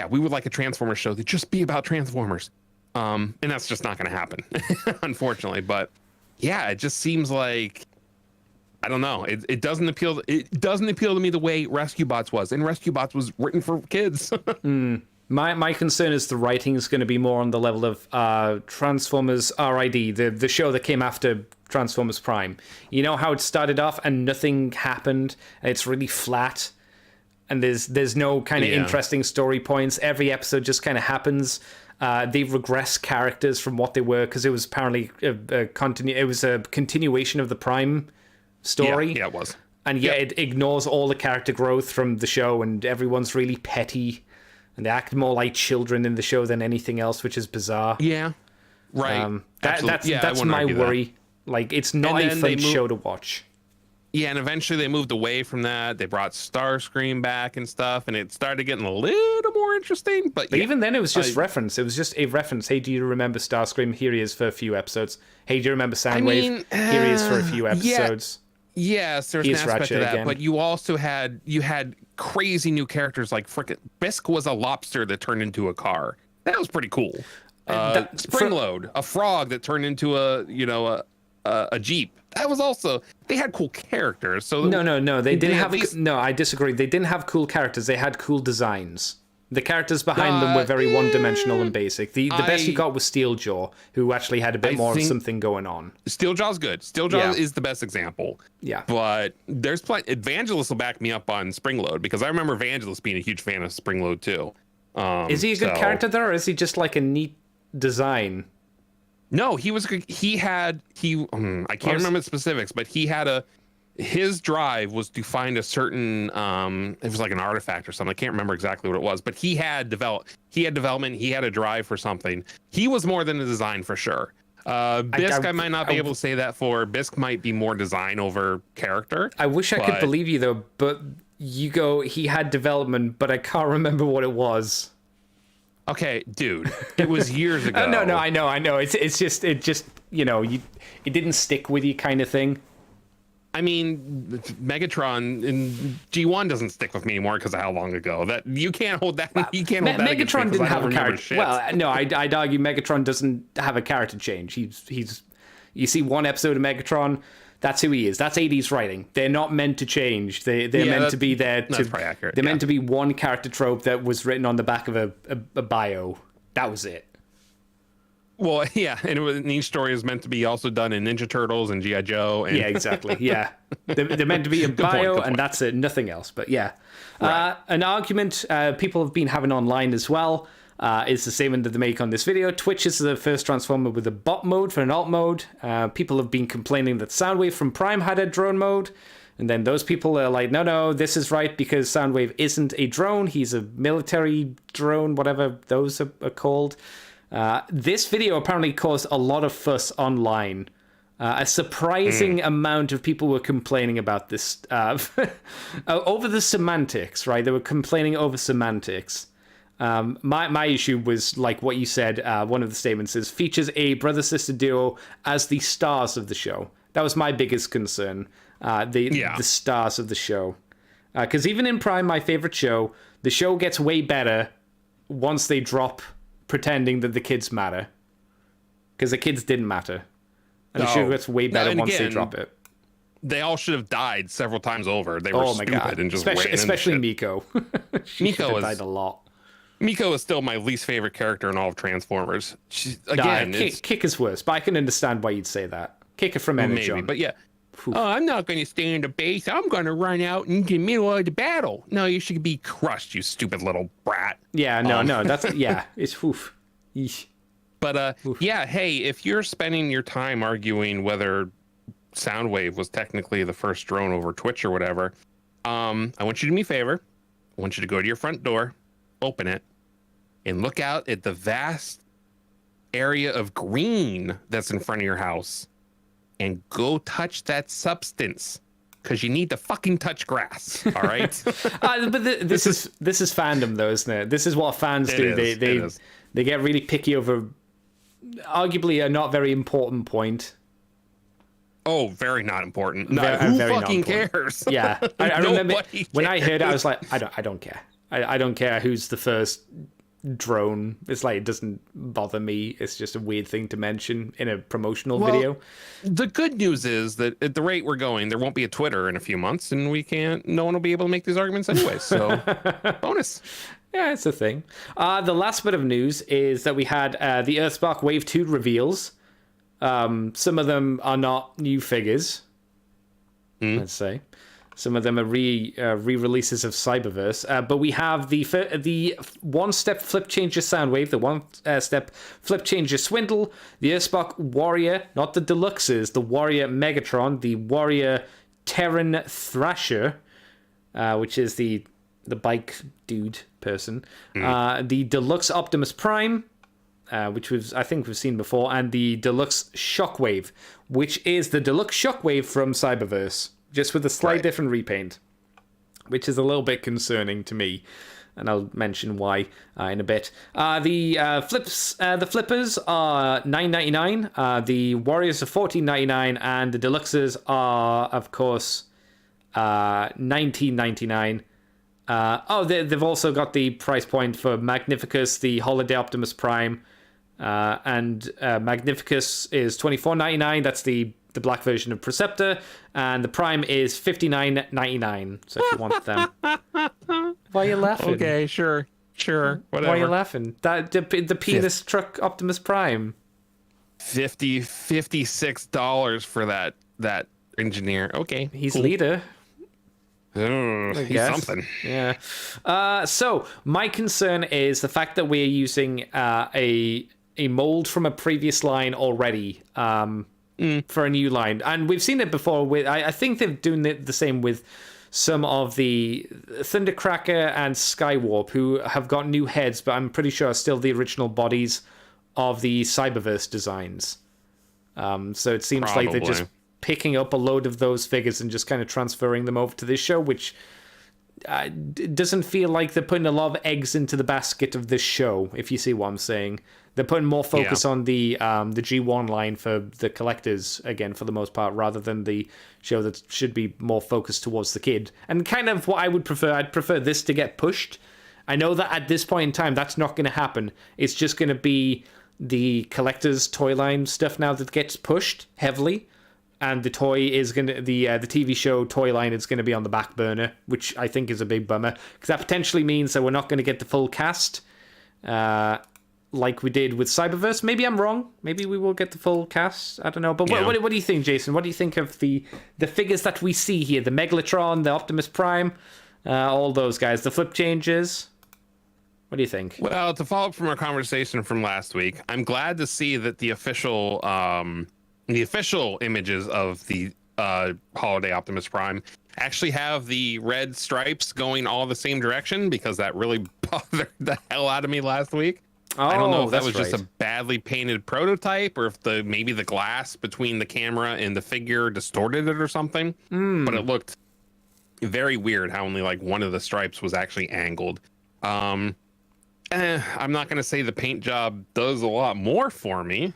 B: we would like a Transformers show that just be about Transformers, and that's just not going to happen, unfortunately. But yeah, it just seems like, I don't know, it doesn't appeal. It doesn't appeal to me the way Rescue Bots was, and Rescue Bots was written for kids.
A: My concern is the writing is going to be more on the level of Transformers RID, the show that came after Transformers Prime. You know how it started off and nothing happened, and it's really flat, and there's no kind of interesting story points. Every episode just kind of happens. They regress characters from what they were, because it was apparently it was a continuation of the Prime story.
B: Yeah, it was.
A: And it ignores all the character growth from the show, and everyone's really petty. And they act more like children in the show than anything else, which is bizarre.
B: Yeah, right.
A: That's my worry. Like, it's not a fun show to watch.
B: Yeah, and eventually they moved away from that. They brought Starscream back and stuff, and it started getting a little more interesting. But
A: even then, it was just reference. It was just a reference. Hey, do you remember Starscream? Here he is for a few episodes. Hey, do you remember Soundwave? Here he is for a few episodes.
B: Yes, there's an aspect of that, again. But you also had crazy new characters like frickin' Bisk was a lobster that turned into a car. That was pretty cool. Springload, a frog that turned into a Jeep. That was also, they had cool characters. So
A: no, they didn't have. No, I disagree. They didn't have cool characters. They had cool designs. The characters behind them were very one-dimensional and basic. The best you got was Steeljaw, who actually had a bit more of something going on.
B: Steeljaw's good. Steeljaw is the best example.
A: Yeah.
B: But there's plenty. Evangelist will back me up on Springload, because I remember Evangelist being a huge fan of Springload too.
A: Is he a good character there, or is he just like a neat design?
B: No, he was. I can't remember the specifics, but his drive was to find a certain it was like an artifact or something. I can't remember exactly what it was, but he had development, he had a drive for something. He was more than a design for sure. Bisk, I might not be able to say that for. Bisk might be more design over character.
A: I wish I could believe you though, but you go, he had development, but I can't remember what it was.
B: Okay, dude, it was years ago.
A: No, I know. It's just it didn't stick with you kind of thing.
B: I mean, Megatron in G1 doesn't stick with me anymore because of how long ago. That you can't hold that. You can't hold that.
A: Megatron didn't have a character. Well, no, I'd argue Megatron doesn't have a character change. He's. You see one episode of Megatron, that's who he is. That's 80s writing. They're not meant to change. They're meant to be there.
B: That's probably accurate.
A: They're meant to be one character trope that was written on the back of a bio. That was it.
B: Well, yeah, and each story is meant to be also done in Ninja Turtles and G.I. Joe. And...
A: Yeah, exactly. Yeah, they're meant to be a bio, and that's it. Nothing else. But yeah, right. An argument people have been having online as well is the same one that they make on this video. Twitch is the first Transformer with a bot mode for an alt mode. People have been complaining that Soundwave from Prime had a drone mode. And then those people are like, no, this is right because Soundwave isn't a drone. He's a military drone, whatever those are called. This video apparently caused a lot of fuss online. A surprising amount of people were complaining about this over the semantics, right? They were complaining over semantics. My issue was like what you said. One of the statements is features a brother-sister duo as the stars of the show. That was my biggest concern. The stars of the show. Because even in Prime, my favorite show, the show gets way better once they drop pretending that the kids matter. Because the kids didn't matter. And the show gets way better once they drop it.
B: They all should have died several times over. They were stupid and just
A: especially Miko.
B: Miko
A: died a lot.
B: Miko is still my least favorite character in all of Transformers.
A: Kick is worse, but I can understand why you'd say that. Kicker from Energon.
B: Maybe, but yeah. Oh, I'm not going to stay in the base. I'm going to run out into the middle of the battle. No, you should be crushed, you stupid little brat.
A: Yeah, no, that's it's oof. Eesh.
B: But hey, if you're spending your time arguing whether Soundwave was technically the first drone over Twitch or whatever, I want you to do me a favor. I want you to go to your front door, open it, and look out at the vast area of green that's in front of your house. And go touch that substance, because you need to fucking touch grass. All right.
A: But this is fandom, though, isn't it? This is what fans do. They get really picky over, arguably, a not very important point.
B: Oh, very not important.
A: Very-
B: Who
A: very not
B: fucking
A: important.
B: cares?
A: Yeah, I remember
B: Nobody
A: when I heard it, I
B: cares.
A: was like, I don't care. I don't care who's the first drone. It's like, it doesn't bother me. It's just a weird thing to mention in a promotional video.
B: The good news is that at the rate we're going, there won't be a Twitter in a few months, and no one will be able to make these arguments anyway. So, bonus.
A: Yeah, it's a thing. The last bit of news is that we had the Earthspark Wave 2 reveals. Some of them are not new figures, let's say. Some of them are re-releases of Cyberverse. But we have the one-step flip changer Soundwave, the one-step flip changer Swindle, the Earthspark Warrior, not the Deluxes, the Warrior Megatron, the Warrior Terran Thrasher, which is the bike dude person, the Deluxe Optimus Prime, which I think we've seen before, and the Deluxe Shockwave, which is the Deluxe Shockwave from Cyberverse, just with a slight different repaint, which is a little bit concerning to me, and I'll mention why in a bit. The flippers are $9.99, the Warriors are $14.99, and the Deluxes are, of course, $19.99. They've also got the price point for Magnificus, the Holiday Optimus Prime, and Magnificus is $24.99. That's the black version of Preceptor, and the Prime is $59.99. So if you want them, why are you laughing?
B: Okay, sure, whatever.
A: Why are you laughing? The penis truck Optimus Prime.
B: $56 for that engineer. Okay,
A: He's
B: cool.
A: leader.
B: He's
A: guess.
B: something.
A: Yeah. So my concern is the fact that we're using a mold from a previous line already for a new line, and we've seen it before. I think they're doing the same with some of the Thundercracker and Skywarp, who have got new heads, but I'm pretty sure are still the original bodies of the Cyberverse designs. So it seems like they're just picking up a load of those figures and just kind of transferring them over to this show, which doesn't feel like they're putting a lot of eggs into the basket of this show, if you see what I'm saying. They're putting more focus on the G1 line for the collectors, again, for the most part, rather than the show that should be more focused towards the kid. And kind of what I would prefer, I'd prefer this to get pushed. I know that at this point in time, that's not going to happen. It's just going to be the collector's toy line stuff now that gets pushed heavily. And the toy is going to, the TV show toy line is going to be on the back burner, which I think is a big bummer, because that potentially means that we're not going to get the full cast like we did with Cyberverse. Maybe I'm wrong. Maybe we will get the full cast. I don't know. But what do you think, Jason? What do you think of the figures that we see here? The Megalotron, the Optimus Prime, all those guys, the flip changes. What do you think?
B: Well, to follow up from our conversation from last week, I'm glad to see that the official images of the Holiday Optimus Prime actually have the red stripes going all the same direction, because that really bothered the hell out of me last week. I don't know if that was just a badly painted prototype, or if maybe the glass between the camera and the figure distorted it or something. But it looked very weird how only like one of the stripes was actually angled. I'm not going to say the paint job does a lot more for me,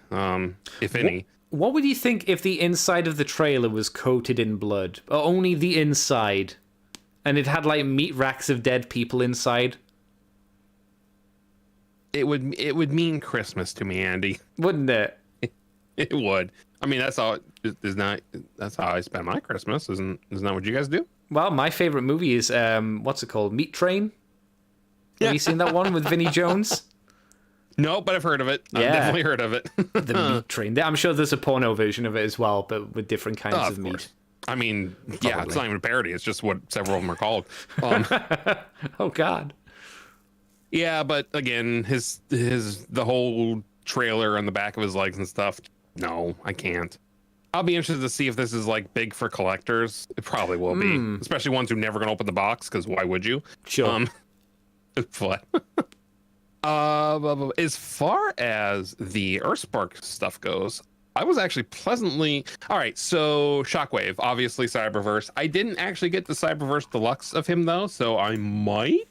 B: if any.
A: What would you think if the inside of the trailer was coated in blood? Or only the inside? And it had like meat racks of dead people inside?
B: It would mean Christmas to me, Andy.
A: Wouldn't it?
B: It would. I mean, that's how I spend my Christmas. Isn't that what you guys do?
A: Well, my favorite movie is what's it called? Meat Train? Have you seen that one with Vinnie Jones?
B: No, but I've heard of it.
A: Yeah.
B: I've definitely heard of it.
A: The Meat Train. I'm sure there's a porno version of it as well, but with different kinds of meat.
B: Course. I mean, yeah, it's not even a parody. It's just what several of them are called.
A: Oh, God.
B: Yeah, but again, the whole trailer on the back of his legs and stuff. No, I can't. I'll be interested to see if this is like big for collectors. It probably will be, especially ones who never gonna open the box, because why would you?
A: Sure.
B: But as far as the Earthspark stuff goes, I was actually pleasantly all right. So Shockwave, obviously Cyberverse. I didn't actually get the Cyberverse Deluxe of him though, so I might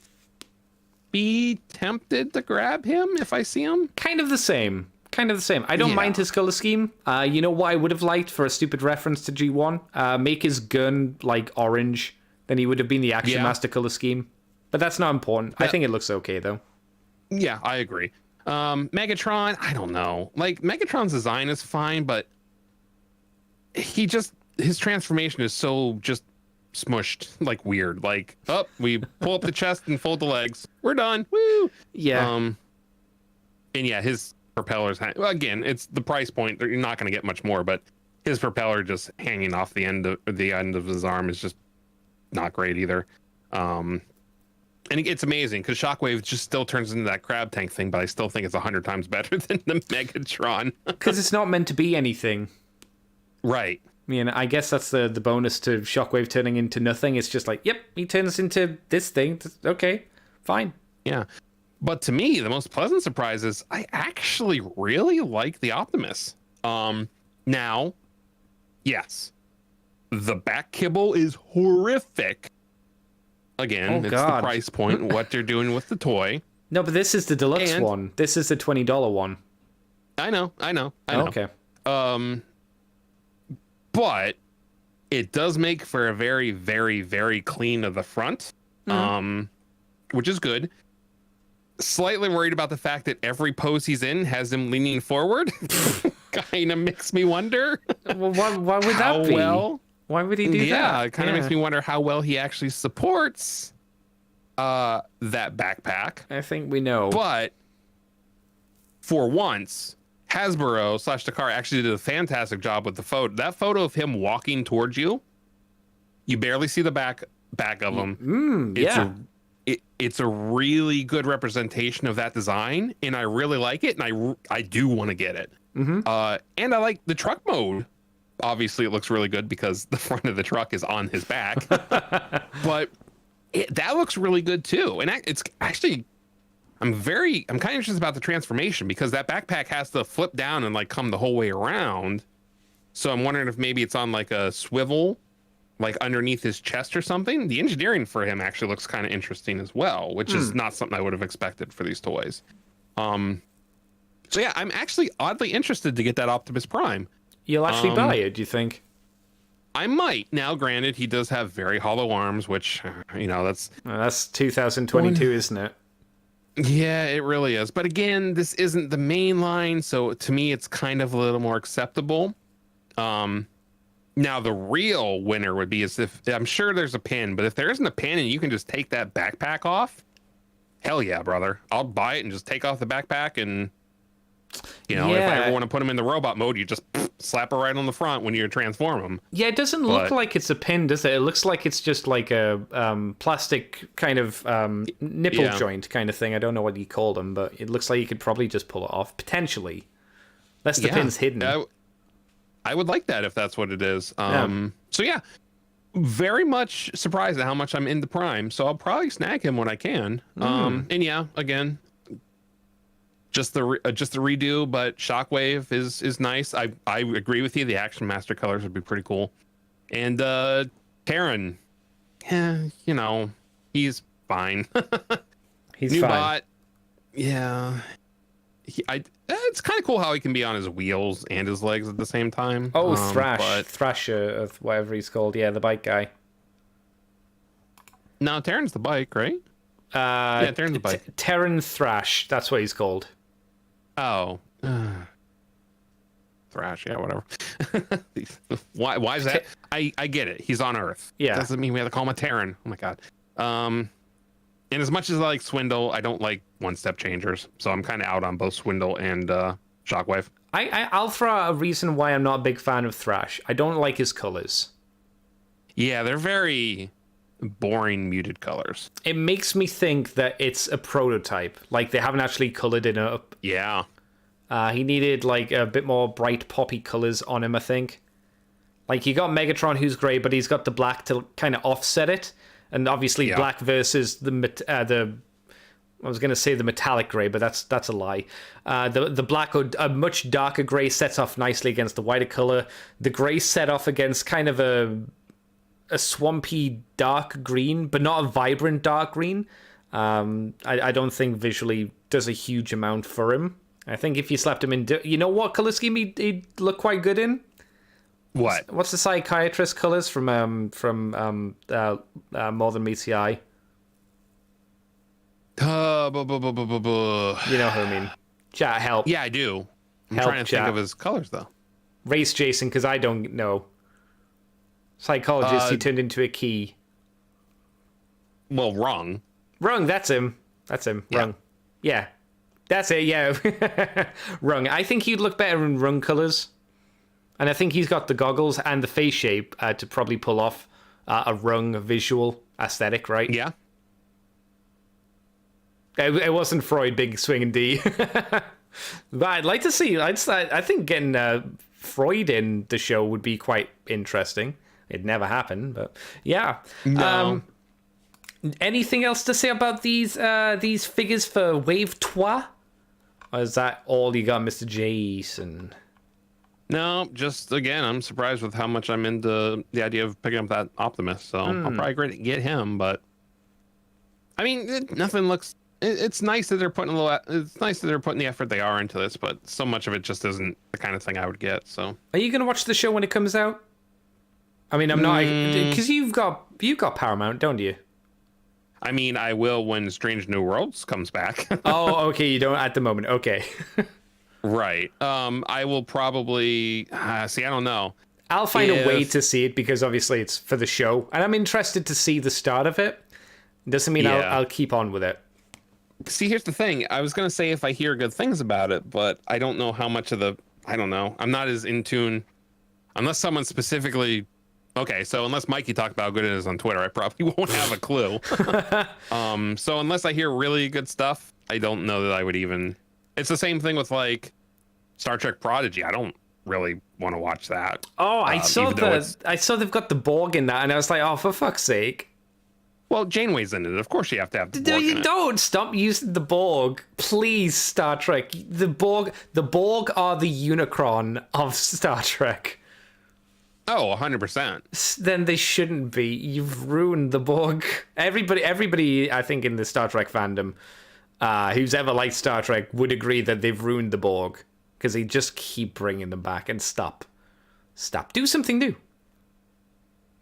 B: be tempted to grab him if I see him.
A: Kind of the same. kind of the same. I don't
B: Yeah.
A: mind his color scheme. You know what I would have liked for a stupid reference to G1? Make his gun like orange. Then he would have been the Action Master color scheme. But that's not important. I think it looks okay though.
B: Yeah, I agree. Megatron, I don't know. Like Megatron's design is fine, but his transformation is so just smushed, like weird. Like, we pull up the chest and fold the legs. We're done. Woo!
A: Yeah.
B: And yeah, his propellers. Well, again, it's the price point. You're not going to get much more, but his propeller just hanging off the end of his arm is just not great either. And it's amazing because Shockwave just still turns into that crab tank thing, but I still think it's 100 times better than the Megatron.
A: Because it's not meant to be anything.
B: Right.
A: I mean, I guess that's the bonus to Shockwave turning into nothing. It's just like, yep, he turns into this thing. Okay, fine.
B: Yeah. But to me, the most pleasant surprise is I actually really like the Optimus. Now, yes, the back kibble is horrific. Again, it's the price point, what they're doing with the toy.
A: No, but this is the deluxe one. This is the $20 one.
B: I know.
A: Okay.
B: But it does make for a very, very, very clean of the front, which is good. Slightly worried about the fact that every pose he's in has him leaning forward. Kind of makes me wonder.
A: Well, why would that be? Why would he do that?
B: Yeah, it kind of makes me wonder how well he actually supports that backpack.
A: I think we know.
B: But for once, Hasbro / Takara actually did a fantastic job with the photo. That photo of him walking towards you, you barely see the back of him. It's a really good representation of that design, and I really like it, and I do want to get it. And I like the truck mode. Obviously, it looks really good because the front of the truck is on his back. But that looks really good too, and it's actually. I'm kind of interested about the transformation because that backpack has to flip down and like come the whole way around. So I'm wondering if maybe it's on like a swivel, like underneath his chest or something. The engineering for him actually looks kind of interesting as well, which is not something I would have expected for these toys. So yeah, I'm actually oddly interested to get that Optimus Prime.
A: You'll actually buy it, do you think?
B: I might. Now, granted, he does have very hollow arms, which,
A: That's 2022, isn't it?
B: Yeah, it really is. But again, this isn't the main line, so to me, it's kind of a little more acceptable. Now, the real winner would be if I'm sure there's a pin, but if there isn't a pin and you can just take that backpack off, hell yeah, brother. I'll buy it and just take off the backpack and, if I ever want to put him in the robot mode, you just slap it right on the front when you transform him.
A: Yeah, it doesn't look like it's a pin, does it? It looks like it's just like a plastic kind of nipple joint kind of thing. I don't know what you call them, but it looks like you could probably just pull it off, potentially. Unless the pin's hidden.
B: I would like that if that's what it is. So yeah, very much surprised at how much I'm into Prime. So I'll probably snag him when I can. And yeah, again, just the redo, but Shockwave is nice. I agree with you. The Action Master colors would be pretty cool. And Terran, he's fine.
A: He's
B: New
A: fine.
B: bot, yeah. It's kind of cool how he can be on his wheels and his legs at the same time.
A: Oh, Thrasher, whatever he's called. Yeah, the bike guy.
B: No, Terran's the bike, right? Yeah, Terran's the bike.
A: Terran Thrash, that's what he's called.
B: Oh. Thrash, yeah, whatever. Why is that? I get it. He's on Earth.
A: Yeah.
B: Doesn't mean we have to call him a Terran. Oh my god. And as much as I like Swindle, I don't like one-step changers. So I'm kind of out on both Swindle and Shockwave.
A: I'll throw out a reason why I'm not a big fan of Thrash. I don't like his colors.
B: Yeah, they're very boring, muted colors.
A: It makes me think that it's a prototype. Like, they haven't actually colored it up.
B: Yeah.
A: He needed, like, a bit more bright poppy colors on him, I think. Like, you got Megatron, who's grey, but he's got the black to kind of offset it. And obviously black versus the I was going to say the metallic grey, but that's a lie. The black, a much darker grey, sets off nicely against the whiter color. The grey set off against kind of a swampy dark green, but not a vibrant dark green. I don't think visually does a huge amount for him. I think if you slapped him in, you know what color scheme he'd look quite good in?
B: What?
A: What's the psychiatrist colors from More Than Meets the Eye? You know who I mean. Chat, help.
B: Yeah, I do. I'm
A: Help,
B: trying to
A: chat.
B: think of his colors, though.
A: Race Jason, because I don't know. Psychologist, he turned into a key.
B: Well, wrong.
A: Rung, that's him. That's him.
B: Yeah.
A: Rung. Yeah. That's it, yeah. Rung. I think he'd look better in Rung colors. And I think he's got the goggles and the face shape to probably pull off a Rung visual aesthetic, right?
B: Yeah.
A: It wasn't Freud, big swinging D. But I'd like to see. I think getting Freud in the show would be quite interesting. It never happened, but yeah.
B: No.
A: Anything else to say about these figures for Wave 3? Or is that all you got, Mr. Jason?
B: No, just again, I'm surprised with how much I'm into the idea of picking up that Optimus. So I'll probably agree to get him, but I mean, nothing looks. It's nice that they're putting It's nice that they're putting the effort they are into this, but so much of it just isn't the kind of thing I would get. So
A: Are you gonna watch the show when it comes out? I mean, I'm not, because you've got Paramount, don't you?
B: I mean, I will when Strange New Worlds comes back.
A: Oh, okay, you don't at the moment. Okay.
B: Right. I will probably see. I don't know.
A: I'll find a way to see it because obviously it's for the show, and I'm interested to see the start of it. Doesn't mean
B: Yeah.
A: I'll keep on with it.
B: See, here's the thing. I was gonna say if I hear good things about it, but I don't know how much of the. I don't know. I'm not as in tune, unless someone specifically. Okay, so unless Mikey talked about how good it is on Twitter, I probably won't have a clue. So unless I hear really good stuff, I don't know that I would even. It's the same thing with like Star Trek Prodigy. I don't really want to watch that.
A: Oh, I saw
B: even though it's-
A: I saw they've got the Borg in that, and I was like, oh, for fuck's sake.
B: Well, Janeway's in it. Of course, you have to have the
A: No,
B: Borg in
A: you
B: it.
A: don't stop using the Borg, please. Star Trek. The Borg are the Unicron of Star Trek.
B: Oh, 100%.
A: Then they shouldn't be. You've ruined the Borg. Everybody, I think, in the Star Trek fandom, who's ever liked Star Trek, would agree that they've ruined the Borg because they just keep bringing them back. And stop. Do something new.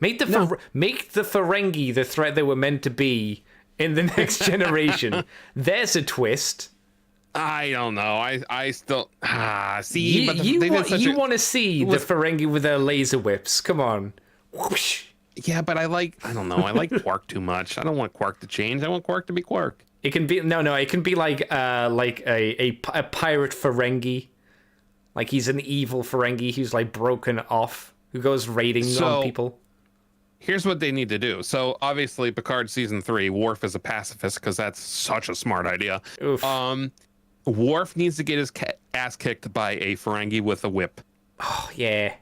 A: Make the Ferengi the threat they were meant to be in the next generation. There's a twist.
B: I don't know. I still see. But
A: You
B: they did such a-
A: want to see the Ferengi with their laser whips. Come on. Whoosh.
B: Yeah, but I don't know. I like Quark too much. I don't want Quark to change. I want Quark to be Quark.
A: It can be no. It can be like a pirate Ferengi, like he's an evil Ferengi who's like broken off, who goes raiding on people.
B: Here's what they need to do. So obviously, Picard season 3, Worf is a pacifist because that's such a smart idea.
A: Oof.
B: Worf needs to get his ass kicked by a Ferengi with a whip.
A: Oh yeah.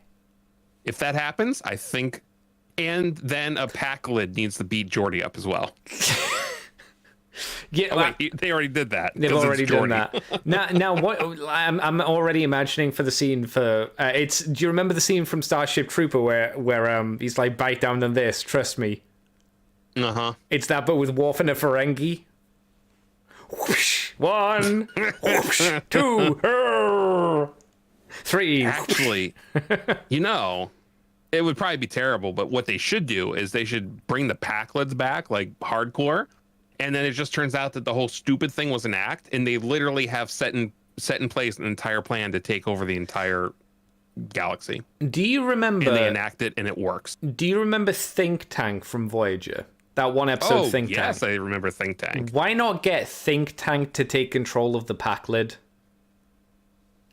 B: If that happens, I think, and then a Pakled needs to beat Geordi up as well.
A: Yeah,
B: Oh, wait, they already did that.
A: they've
B: 'cause
A: already
B: it's
A: done
B: Geordi.
A: that. Now what? I'm already imagining for the scene for it's. Do you remember the scene from Starship Trooper where he's like, bite down on this, trust me.
B: Uh-huh.
A: It's that, but with Worf and a Ferengi. Whoosh, 1, whoosh, 2, 3.
B: Actually, it would probably be terrible, but what they should do is they should bring the Pakleds back, like hardcore, and then it just turns out that the whole stupid thing was an act, and they literally have set in place an entire plan to take over the entire galaxy.
A: Do you remember?
B: And they enact it, and it works.
A: Do you remember Think Tank from Voyager? That one episode, Think
B: yes,
A: Tank.
B: I remember Think Tank.
A: Why not get Think Tank to take control of the Pakled?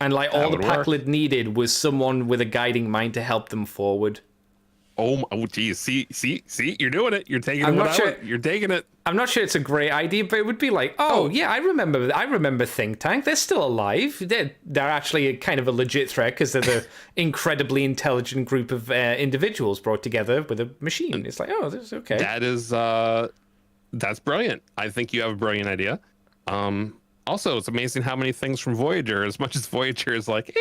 A: And like all the
B: would work.
A: Pakled needed was someone with a guiding mind to help them forward.
B: Oh, geez. See, you're doing it. You're taking
A: I'm
B: it.
A: not sure-
B: You're taking it.
A: I'm not sure it's a great idea, but it would be like, yeah, I remember Think Tank. They're still alive. They're actually a kind of a legit threat because they're the incredibly intelligent group of individuals brought together with a machine. It's like, oh, this is okay.
B: That is, that's brilliant. I think you have a brilliant idea. Also, it's amazing how many things from Voyager, as much as Voyager is like,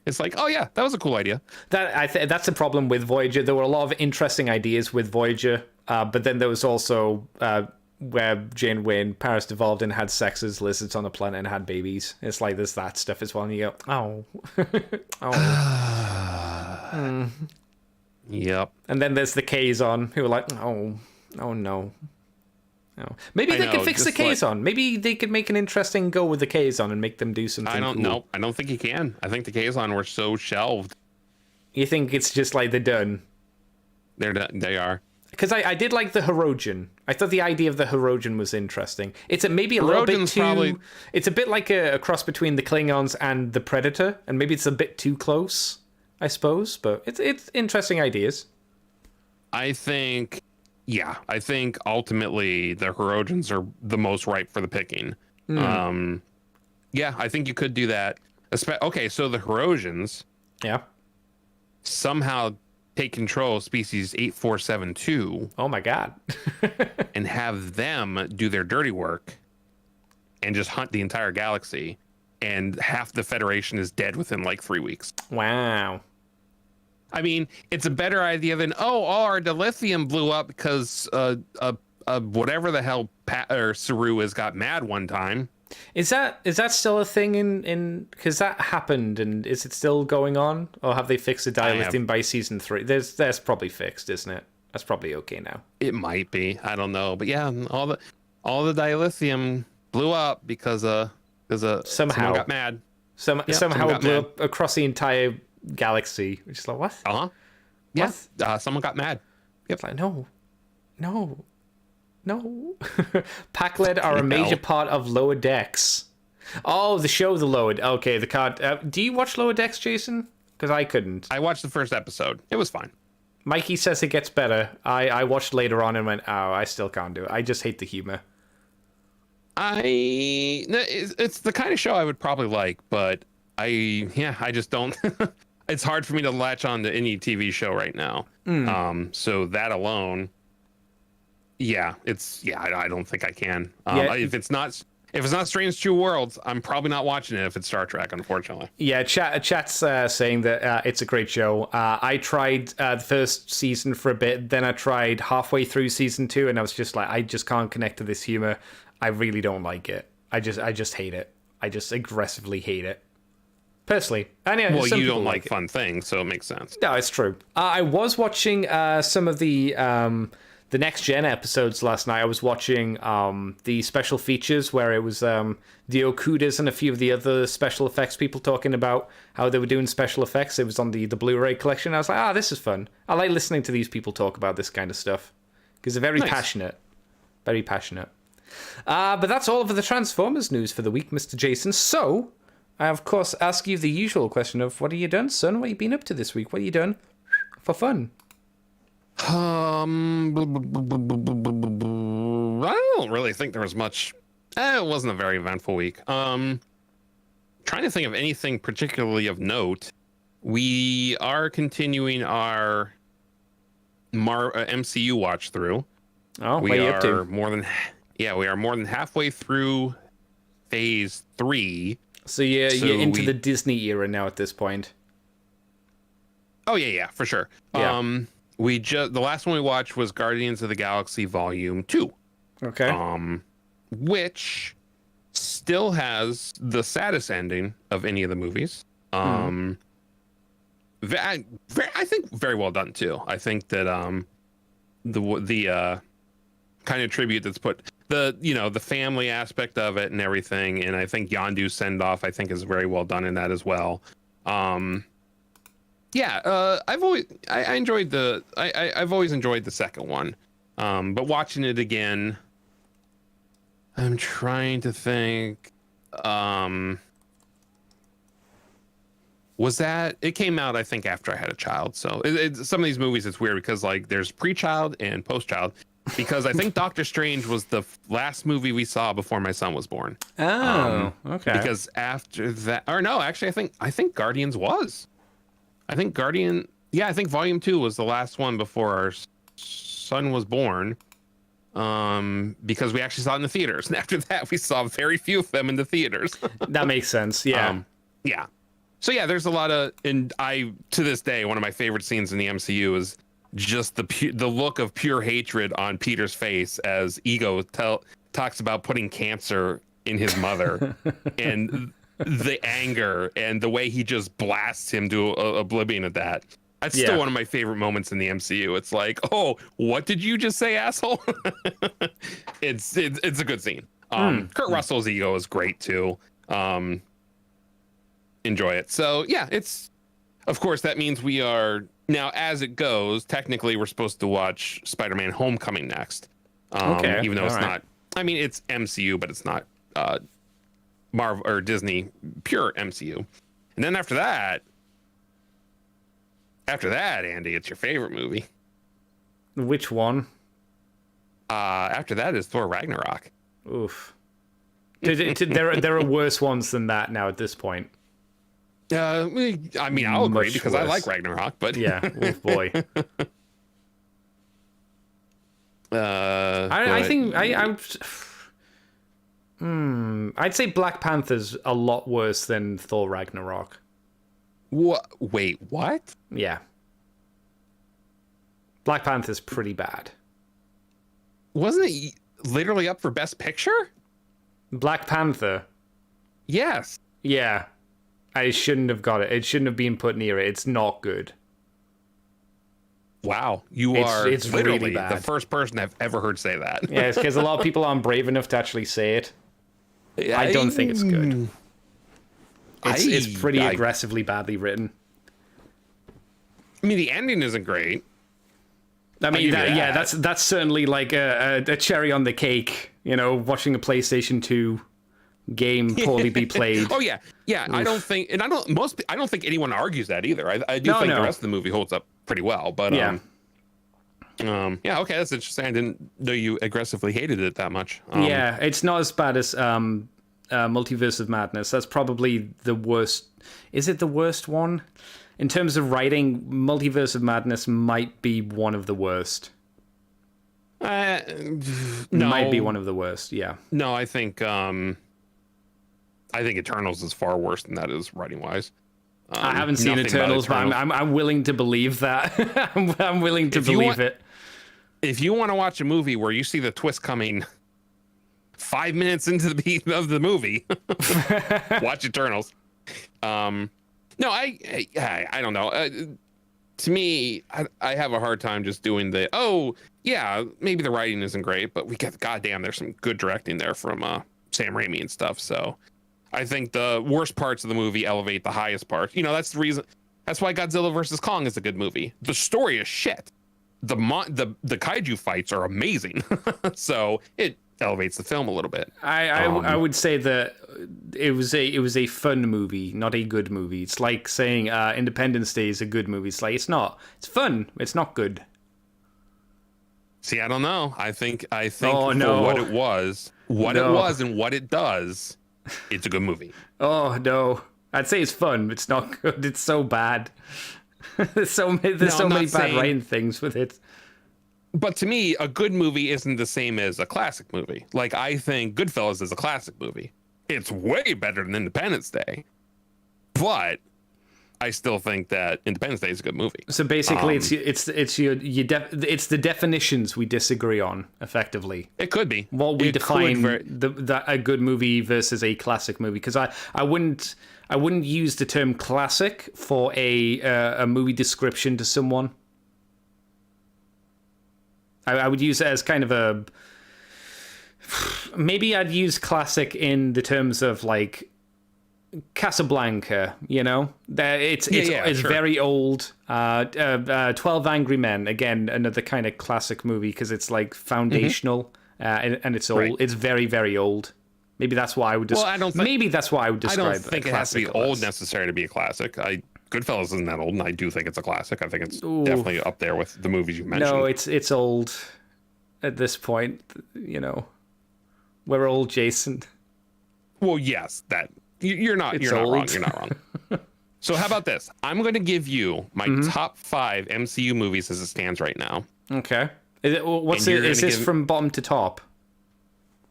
B: it's like, oh yeah, that was a cool idea.
A: That's the problem with Voyager. There were a lot of interesting ideas with Voyager, but then there was also where Janeway and Paris devolved and had sex as lizards on a planet and had babies. It's like there's that stuff as well, and you go, oh, oh.
B: Yep.
A: And then there's the Kazon who are like, oh no. Oh. Maybe they could fix the Kazon. Maybe they could make an interesting go with the Kazon and make them do something.
B: I don't
A: cool.
B: know. I don't think you can. I think the Kazon were so shelved.
A: You think it's just like they're done?
B: They're done. They are.
A: Because I did like the Hirogen. I thought the idea of the Hirogen was interesting. It's maybe a little bit too... It's a bit like a cross between the Klingons and the Predator, and maybe it's a bit too close, I suppose, but it's interesting ideas.
B: I think ultimately the Hirogens are the most ripe for the picking. Yeah, I think you could do that. Okay, so the Hirogens somehow take control of species 8472.
A: Oh my god.
B: And have them do their dirty work and just hunt the entire galaxy, and half the Federation is dead within like 3 weeks.
A: Wow.
B: I mean, it's a better idea than, all our dilithium blew up because whatever the hell Saru has got mad one time.
A: Is that still a thing in because that happened, and is it still going on, or have they fixed the dilithium by season 3? That's probably fixed, isn't it? That's probably okay now.
B: It might be. I don't know, but yeah, all the dilithium blew up because someone got mad.
A: Somehow it blew up across the entire galaxy, which is like, what?
B: Yeah. Someone got mad.
A: Yep. It's like, no. Pac-Led are a major part of Lower Decks. Oh, the show, The Lower... Okay, the card... do you watch Lower Decks, Jason? Because I couldn't.
B: I watched the first episode. It was fine.
A: Mikey says it gets better. I watched later on and went, oh, I still can't do it. I just hate the humor.
B: It's the kind of show I would probably like, but I just don't... It's hard for me to latch on to any TV show right now. So that alone... I don't think I can. If it's not Strange True Worlds, I'm probably not watching it if it's Star Trek, unfortunately. Yeah,
A: chat's saying that it's a great show. I tried the first season for a bit, then I tried halfway through season 2, and I was just like, I just can't connect to this humor. I really don't like it. I just hate it. I just aggressively hate it. Personally. Anyway,
B: well, you don't like fun things, so it makes sense.
A: No, it's true. I was watching some of the Next Gen episodes last night. I was watching the special features where it was the Okudas and a few of the other special effects people talking about how they were doing special effects. It was on the Blu-ray collection. I was like, this is fun. I like listening to these people talk about this kind of stuff because they're very passionate. Very passionate. But that's all of the Transformers news for the week, Mr. Jason. So, I, of course, ask you the usual question of, what have you done, son? What have you been up to this week? What have you done for fun?
B: I don't really think there was much. It wasn't a very eventful week. Trying to think of anything particularly of note. We are continuing our MCU watch through.
A: Oh, what are you up to?
B: We are more than halfway through phase 3.
A: So you're into the Disney era now at this point.
B: Oh yeah, for sure.
A: Yeah.
B: The last one we watched was Guardians of the Galaxy Volume 2.
A: Okay.
B: Which still has the saddest ending of any of the movies. I think very well done too. I think that the kind of tribute that's put, the family aspect of it and everything, and I think Yondu's send off I think is very well done in that as well. I've always enjoyed the second one, but watching it again, I'm trying to think. Was that it came out? I think after I had a child. So some of these movies, it's weird because like there's pre-child and post-child. Because I think Doctor Strange was the last movie we saw before my son was born.
A: Oh, okay.
B: Because after that, or no, actually, I think Guardians was. I think Volume 2 was the last one before our son was born. Because we actually saw it in the theaters, and after that, we saw very few of them in the theaters.
A: That makes sense. Yeah.
B: Yeah. So yeah, there's a lot of, and to this day, one of my favorite scenes in the MCU is just the look of pure hatred on Peter's face as Ego talks about putting cancer in his mother, and the anger and the way he just blasts him to oblivion at that. That's still one of my favorite moments in the MCU. It's like, oh, what did you just say, asshole? It's a good scene. Kurt Russell's Ego is great too. Enjoy it. So yeah, of course that means we are now, as it goes, technically we're supposed to watch Spider-Man Homecoming next. Even though it's not, I mean, it's MCU, but it's not Marvel or Disney pure MCU. And then after that, Andy, it's your favorite movie.
A: Which one?
B: After that is Thor Ragnarok.
A: Oof. There are worse ones than that now at this point.
B: I mean, I'll agree because
A: worse.
B: I like Ragnarok, but
A: yeah, oof boy. I'd say Black Panther's a lot worse than Thor Ragnarok.
B: What? Wait, what?
A: Yeah. Black Panther's pretty bad.
B: Wasn't it literally up for Best Picture?
A: Black Panther?
B: Yes.
A: Yeah. I shouldn't have got it. It shouldn't have been put near it. It's not good.
B: Wow. It's literally
A: really bad.
B: The first person I've ever heard say that.
A: Yeah, it's because a lot of people aren't brave enough to actually say it. I don't think it's good. It's pretty aggressively badly written.
B: I mean, the ending isn't great.
A: I mean, that's certainly like a cherry on the cake. You know, watching a PlayStation 2 game poorly be played.
B: Oh yeah. Oof. I don't think anyone argues that either. I do think the rest of the movie holds up pretty well. But okay, that's interesting. I didn't know you aggressively hated it that much.
A: Yeah, it's not as bad as Multiverse of Madness. That's probably the worst. Is it the worst one? In terms of writing, Multiverse of Madness might be one of the worst.
B: No.
A: Might be one of the worst, yeah.
B: No, I think Eternals is far worse than that is writing wise.
A: I haven't seen Eternals, but I'm willing to believe that. I'm willing to believe it.
B: If you want to watch a movie where you see the twist coming 5 minutes into the beat of the movie, watch Eternals. No, I don't know. To me, I have a hard time just doing maybe the writing isn't great, but goddamn, there's some good directing there from Sam Raimi and stuff. So I think the worst parts of the movie elevate the highest parts. You know, that's the reason. That's why Godzilla vs. Kong is a good movie. The story is shit. The kaiju fights are amazing. So it elevates the film a little bit.
A: I would say that it was a fun movie, not a good movie. It's like saying Independence Day is a good movie. It's like, it's not. It's fun. It's not good.
B: See, I don't know. I think
A: for
B: what it was and what it does, it's a good movie.
A: Oh no. I'd say it's fun, but it's not good. It's so bad. there's so many bad writing things with it.
B: But to me, a good movie isn't the same as a classic movie. Like, I think Goodfellas is a classic movie. It's way better than Independence Day. But I still think that Independence Day is a good movie.
A: So basically, it's the definitions we disagree on, effectively.
B: It could be.
A: What we define a good movie versus a classic movie. Because I wouldn't use the term classic for a movie description to someone. I would use it as kind of a... Maybe I'd use classic in the terms of, like, Casablanca, you know? It's sure. Very old. 12 Angry Men, again, another kind of classic movie because it's, like, foundational and it's old. Right. It's very, very old. Maybe that's why I would describe it. I don't
B: think it has to be old necessarily to be a classic. Goodfellas isn't that old, and I do think it's a classic. I think it's definitely up there with the movies you mentioned.
A: No, it's old at this point. You know, we're old, Jason.
B: Well, yes, that you're not wrong. You're not wrong. So how about this? I'm going to give you my top 5 MCU movies as it stands right now.
A: Okay. Is this from bottom to top?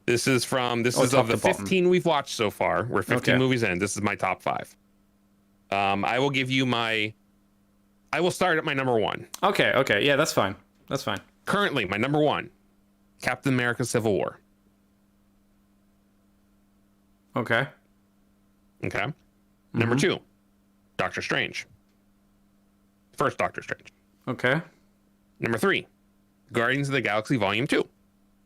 B: This is of the 15 we've watched so far. We're 15 movies in. This is my top 5. I will give you my I will start at my number one.
A: Okay. Yeah, that's fine. That's fine.
B: Currently, my number one, Captain America: Civil War.
A: Okay.
B: Okay. Number two, Doctor Strange. First Doctor Strange.
A: Okay.
B: Number three, Guardians of the Galaxy Volume 2.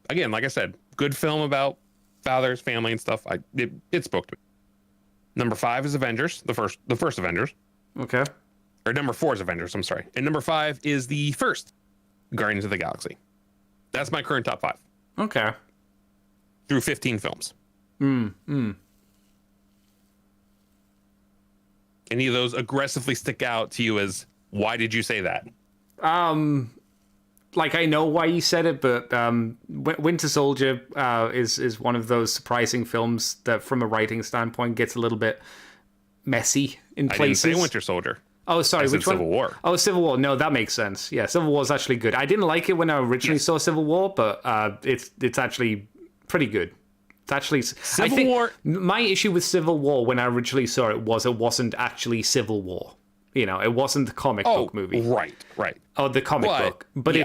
B: Again, like I said, good film about fathers, family, and stuff. It spoke to me. Number five is Avengers, the first Avengers.
A: Okay.
B: Or number four is Avengers, I'm sorry. And number five is the first Guardians of the Galaxy. That's my current top five.
A: Okay.
B: Through 15 films. Any of those aggressively stick out to you as, why did you say that?
A: Like, I know why you said it, but Winter Soldier is one of those surprising films that, from a writing standpoint, gets a little bit messy in places.
B: I didn't say Winter Soldier.
A: Oh, sorry, which one?
B: Civil War.
A: Oh, Civil War. No, that makes sense. Yeah, Civil War is actually good. I didn't like it when I originally saw Civil War, but it's actually pretty good. It's actually
B: Civil War.
A: My issue with Civil War when I originally saw it wasn't actually Civil War. You know, it wasn't the comic book movie.
B: Right.
A: Oh, the comic book. But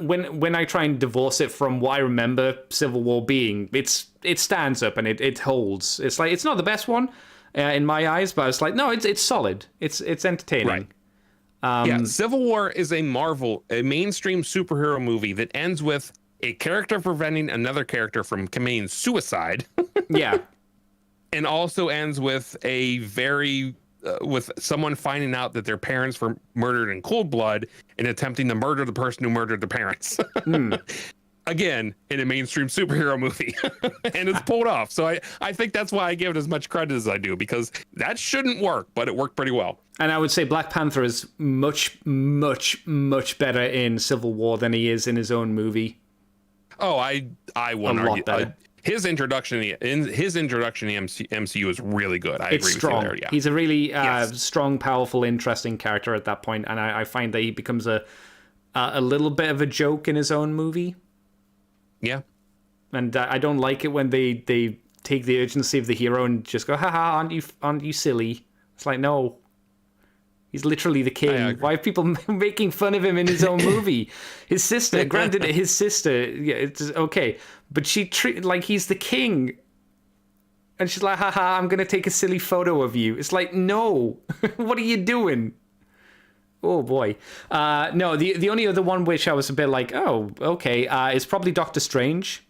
A: when I try and divorce it from what I remember Civil War being, it stands up and it holds. It's like, it's not the best one in my eyes, but it's like, no, it's solid. It's entertaining.
B: Right. Civil War is a mainstream superhero movie that ends with a character preventing another character from committing suicide.
A: Yeah.
B: And also ends with with someone finding out that their parents were murdered in cold blood and attempting to murder the person who murdered their parents. Again, in a mainstream superhero movie. And it's pulled off. So I think that's why I give it as much credit as I do, because that shouldn't work, but it worked pretty well.
A: And I would say Black Panther is much, much, much better in Civil War than he is in his own movie.
B: Oh, I wouldn't argue. His introduction to the MCU is really good.
A: It's
B: agree
A: strong.
B: with you there, yeah.
A: He's a really strong, powerful, interesting character at that point, and I find that he becomes a little bit of a joke in his own movie.
B: Yeah.
A: And I don't like it when they take the urgency of the hero and just go, haha, aren't you silly? It's like, no. He's literally the king. Why are people making fun of him in his own movie? His sister, granted, yeah, it's okay, but she treated like he's the king. And she's like, haha, I'm going to take a silly photo of you. It's like, no, what are you doing? Oh, boy. No, the only other one which I was a bit like, oh, okay, is probably Doctor Strange.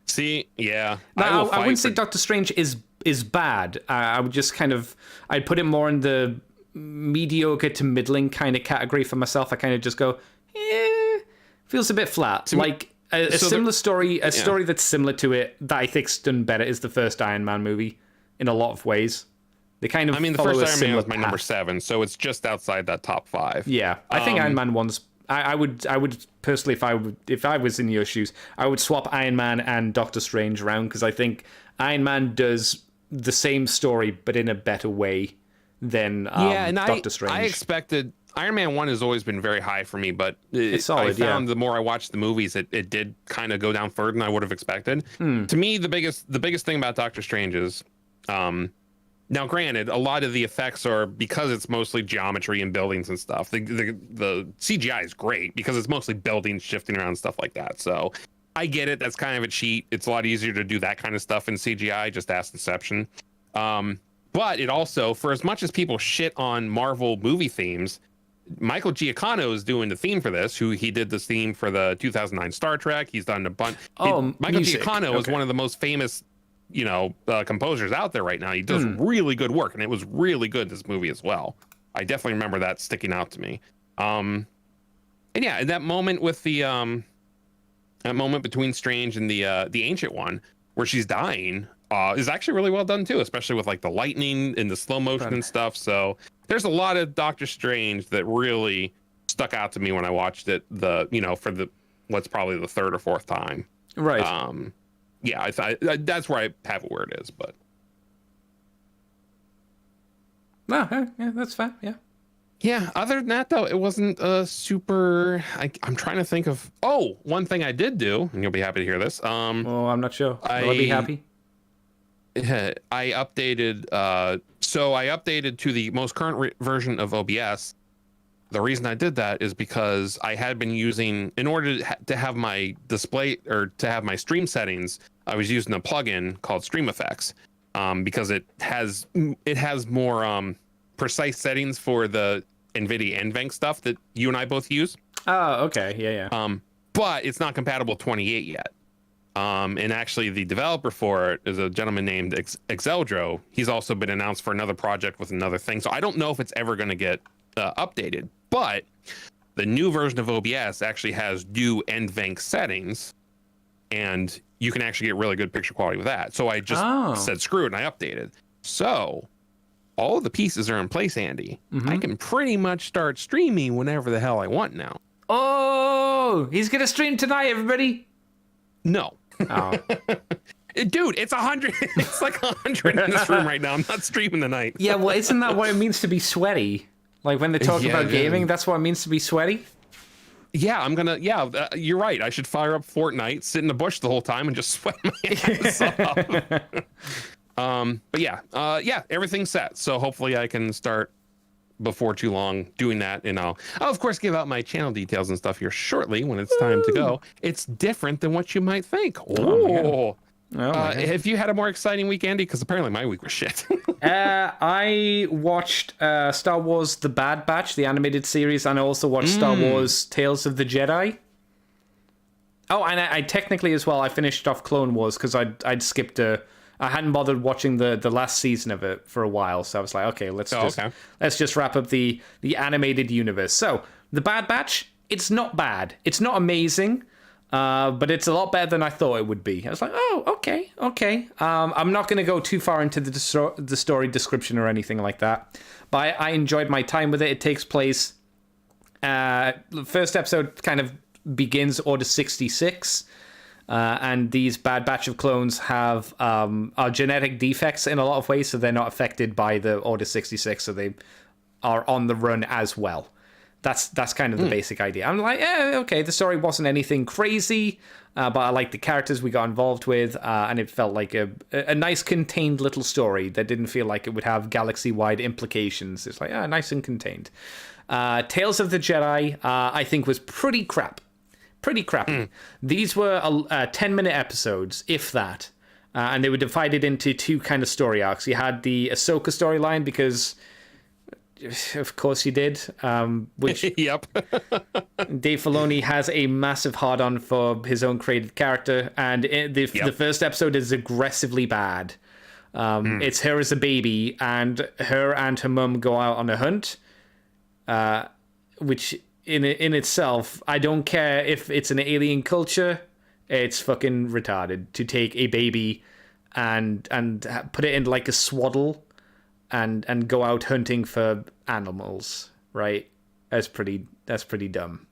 B: See, yeah.
A: Now, I wouldn't say Doctor Strange is bad. I would just I'd put it more in the mediocre to middling kind of category for myself. I kind of just go, feels a bit flat. Like a similar story, story that's similar to it that I think's done better is the first Iron Man movie in a lot of ways. They kind of
B: the first Iron Man was my number 7, so it's just outside that top 5.
A: Yeah, I think Iron Man 1's. I would personally, if I was in your shoes, I would swap Iron Man and Doctor Strange around, because I think Iron Man does the same story but in a better way than Doctor Strange.
B: I expected Iron Man 1 has always been very high for me, but
A: it's solid,
B: I found the more I watched the movies, it did kind of go down further than I would have expected. To me, the biggest thing about Doctor Strange is, now granted, a lot of the effects are, because it's mostly geometry and buildings and stuff. The CGI is great because it's mostly buildings shifting around and stuff like that. So I get it. That's kind of a cheat. It's a lot easier to do that kind of stuff in CGI. Just ask Inception. But it also, for as much as people shit on Marvel movie themes, Michael Giacchino is doing the theme for this. He did this theme for the 2009 Star Trek. He's done a bunch. Michael Giacchino is one of the most famous, composers out there right now. He does really good work, and it was really good, this movie as well. I definitely remember that sticking out to me. And that moment with that moment between Strange and the Ancient One, where she's dying, is actually really well done too, especially with like the lightning and the slow motion and stuff. So there's a lot of Doctor Strange that really stuck out to me when I watched it. For what's probably the third or fourth time.
A: Right.
B: I that's where I have it where it is, but.
A: No, yeah, that's fine. Yeah.
B: Yeah. Other than that, though, it wasn't super. I'm trying to think of. Oh, one thing I did do, and you'll be happy to hear this.
A: I'm not sure. Will I be happy?
B: I updated. So I updated to the most current version of OBS the reason I did that is because I had been using, in order to have my display or to have my stream settings, I was using a plugin called Stream Effects, because it has more precise settings for the NVIDIA NVENC stuff that you and I both use.
A: Oh, okay. Yeah.
B: But it's not compatible 28 yet. And actually, the developer for it is a gentleman named Exeldro. He's also been announced for another project with another thing. So I don't know if it's ever going to get updated. But the new version of OBS actually has new NVENC settings, and you can actually get really good picture quality with that. So I just said screw it, and I updated. So all of the pieces are in place, Andy. I can pretty much start streaming whenever the hell I want now.
A: Oh, he's going to stream tonight, everybody.
B: No.
A: Oh.
B: Dude, it's 100. It's like 100 in this room right now. I'm not streaming tonight.
A: Yeah, well, isn't that what it means to be sweaty? Like when they talk about gaming, that's what it means to be sweaty?
B: Yeah, I'm gonna. Yeah, you're right. I should fire up Fortnite, sit in the bush the whole time, and just sweat my ass off. But yeah, everything's set. So hopefully I can start before too long doing that, and I'll of course give out my channel details and stuff here shortly when it's time to go. It's different than what you might think. Have you had a more exciting week, Andy? Because apparently my week was shit.
A: I watched Star Wars The Bad Batch, the animated series, and I also watched Star Wars Tales of the Jedi. Oh, and I technically as well, I finished off Clone Wars because I'd skipped I hadn't bothered watching the last season of it for a while, so I was like, okay, let's just wrap up the animated universe. So, The Bad Batch, it's not bad. It's not amazing. But it's a lot better than I thought it would be. I was like, oh, okay. I'm not going to go too far into the story description or anything like that. But I enjoyed my time with it. It takes place... the first episode kind of begins Order 66. And these Bad Batch of clones are genetic defects in a lot of ways, so they're not affected by the Order 66, so they are on the run as well. That's kind of the basic idea. I'm like, okay, the story wasn't anything crazy, but I liked the characters we got involved with, and it felt like a nice contained little story that didn't feel like it would have galaxy-wide implications. It's like, nice and contained. Tales of the Jedi, I think, was pretty crap. Pretty crappy. These were 10-minute episodes, if that, and they were divided into two kind of story arcs. You had the Ahsoka storyline, because... Of course you did. Which
B: Yep.
A: Dave Filoni has a massive hard-on for his own created character, and the first episode is aggressively bad. It's her as a baby, and her mum go out on a hunt, which in itself, I don't care if it's an alien culture, it's fucking retarded to take a baby and put it in like a swaddle and go out hunting for animals, right? That's pretty dumb.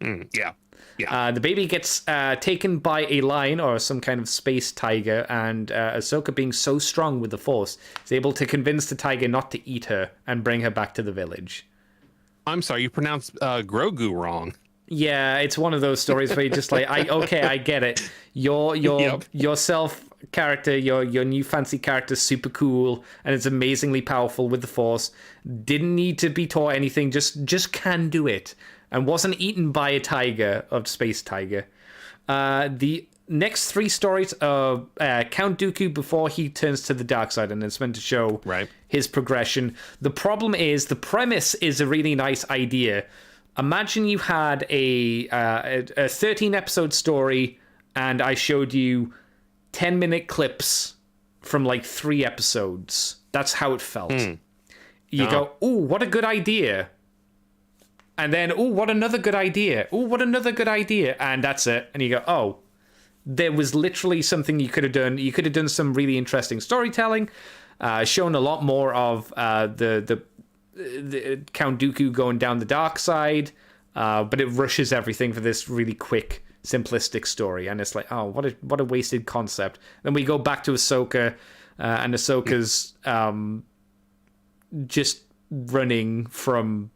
B: Yeah.
A: The baby gets taken by a lion or some kind of space tiger, and Ahsoka, being so strong with the Force, is able to convince the tiger not to eat her and bring her back to the village.
B: I'm sorry, you pronounced Grogu wrong.
A: Yeah, it's one of those stories where you're just like, I get it. Your yourself character, your new fancy character, super cool, and it's amazingly powerful with the Force. Didn't need to be taught anything, just can do it, and wasn't eaten by a tiger, or space tiger. The next three stories are Count Dooku before he turns to the dark side, and it's meant to show his progression. The problem is, the premise is a really nice idea. Imagine you had a 13-episode story, and I showed you 10-minute clips from like 3 episodes. That's how it felt. You go, ooh, what a good idea. And then, ooh, what another good idea. Ooh, what another good idea. And that's it. And you go, oh, there was literally something you could have done. You could have done some really interesting storytelling, shown a lot more of the Count Dooku going down the dark side, but it rushes everything for this really quick, simplistic story, and it's like, oh, what a wasted concept. Then we go back to Ahsoka, and Ahsoka's just running from,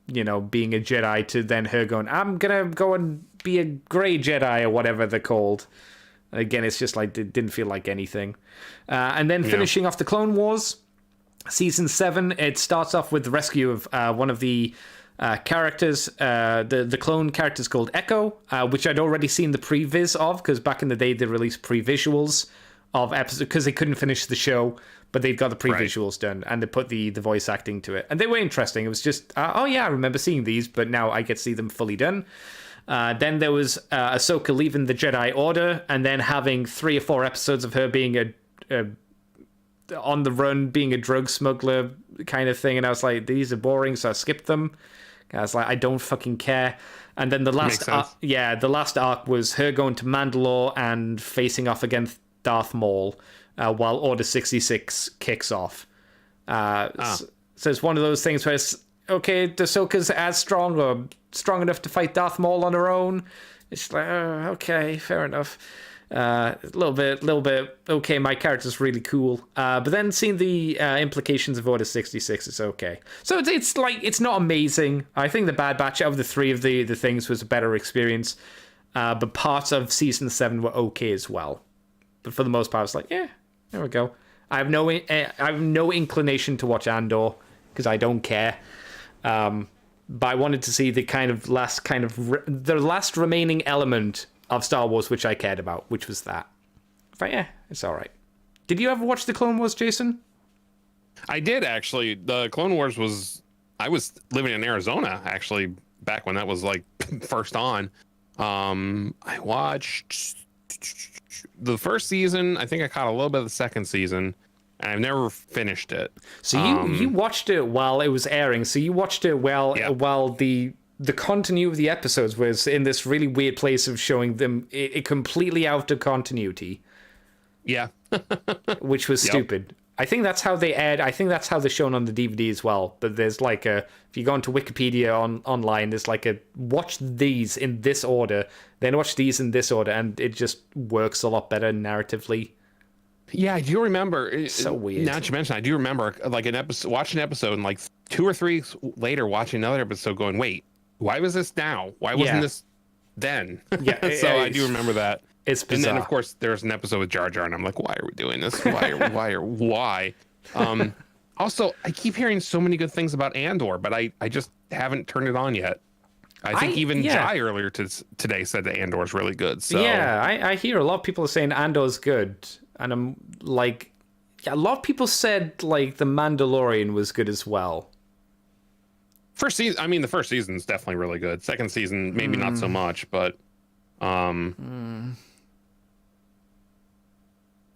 A: being a Jedi to then her going, I'm gonna go and be a grey Jedi or whatever they're called. Again, it's just like, it didn't feel like anything. And then finishing off the Clone Wars, Season 7, it starts off with the rescue of one of the characters. The clone character's called Echo, which I'd already seen the previs of, because back in the day they released pre-visuals of episodes, because they couldn't finish the show, but they'd got the pre-visuals done, and they put the voice acting to it. And they were interesting. It was just, oh yeah, I remember seeing these, but now I get to see them fully done. Then there was Ahsoka leaving the Jedi Order, and then having 3 or 4 episodes of her being a on the run, being a drug smuggler kind of thing. And I was like, these are boring, so I skipped them. I was like, I don't fucking care. And then the last arc was her going to Mandalore and facing off against Darth Maul while Order 66 kicks off. So it's one of those things where it's, okay, Ahsoka's as strong or strong enough to fight Darth Maul on her own. It's like, okay, fair enough. A little bit, okay, my character's really cool. But then seeing the implications of Order 66, it's okay. So it's like, it's not amazing. I think the Bad Batch, out of the 3 of the things, was a better experience. But parts of Season 7 were okay as well. But for the most part, it's like, yeah, there we go. I have no inclination to watch Andor, because I don't care. But I wanted to see the last remaining element of Star Wars which I cared about, which was that. But yeah, it's all right. Did you ever watch the Clone Wars, Jason?
B: I did, actually. The Clone Wars was... I was living in Arizona, actually, back when that was, like, first on. I watched the first season. I think I caught a little bit of the second season, and I've never finished it.
A: So you watched it while it was airing. So you watched it while the continuity of the episodes was in this really weird place of showing them it completely out of continuity.
B: Yeah.
A: Which was stupid. I think that's how they aired. I think that's how they're shown on the DVD as well. But there's like if you go into Wikipedia online, there's like watch these in this order, then watch these in this order, and it just works a lot better narratively.
B: Yeah, I do remember.
A: So weird.
B: Now that you mention, I do remember like watching an episode, and like 2 or 3 weeks later watching another episode going, wait, why was this now? Why wasn't this then?
A: Yeah.
B: So I do remember that.
A: It's bizarre.
B: And then, of course, there's an episode with Jar Jar, and I'm like, why are we doing this? Why? Also, I keep hearing so many good things about Andor, but I just haven't turned it on yet. I think even Jai earlier today said that Andor is really good. So
A: yeah, I hear a lot of people saying Andor's good, and I'm like, a lot of people said like The Mandalorian was good as well.
B: First season, I mean, the first season is definitely really good. Second season, maybe not so much, but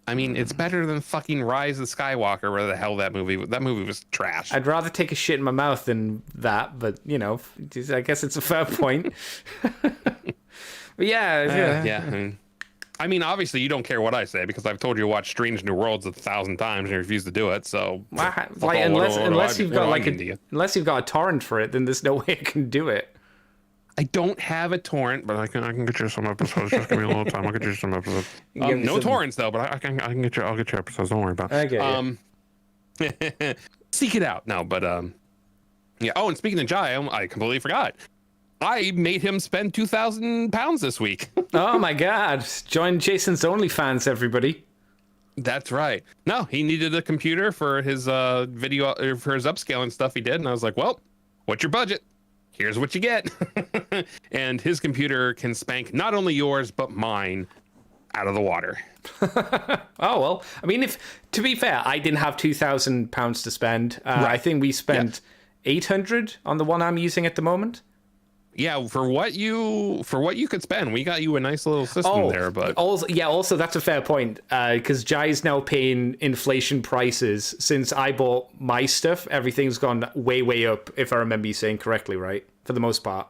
B: I mean, it's better than fucking Rise of Skywalker, where the hell that movie was trash.
A: I'd rather take a shit in my mouth than that, but you know, I guess it's a fair point. But yeah.
B: I mean, obviously, you don't care what I say, because I've told you to watch Strange New Worlds 1,000 times and you refuse to do it. So,
A: unless you've got a torrent for it, then there's no way I can do it.
B: I don't have a torrent, but I can get you some episodes. Just give me a little time. I'll get you some episodes. No torrents though, but I can get you. I'll get you episodes. Don't worry about it.
A: Okay.
B: Seek it out. No, but yeah. Oh, and speaking of Jai, I completely forgot. I made him spend £2,000 this week.
A: Oh my God! Join Jason's OnlyFans, everybody.
B: That's right. No, he needed a computer for his video, for his upscaling stuff he did, and I was like, well, what's your budget? Here's what you get. And his computer can spank not only yours, but mine out of the water.
A: Oh, well, I mean, to be fair, I didn't have £2,000 to spend. Right. I think we spent 800 on the one I'm using at the moment.
B: Yeah, for what you could spend, we got you a nice little system there. But
A: also that's a fair point, because Jai's now paying inflation prices. Since I bought my stuff, everything's gone way up, if I remember you saying correctly, right? For the most part.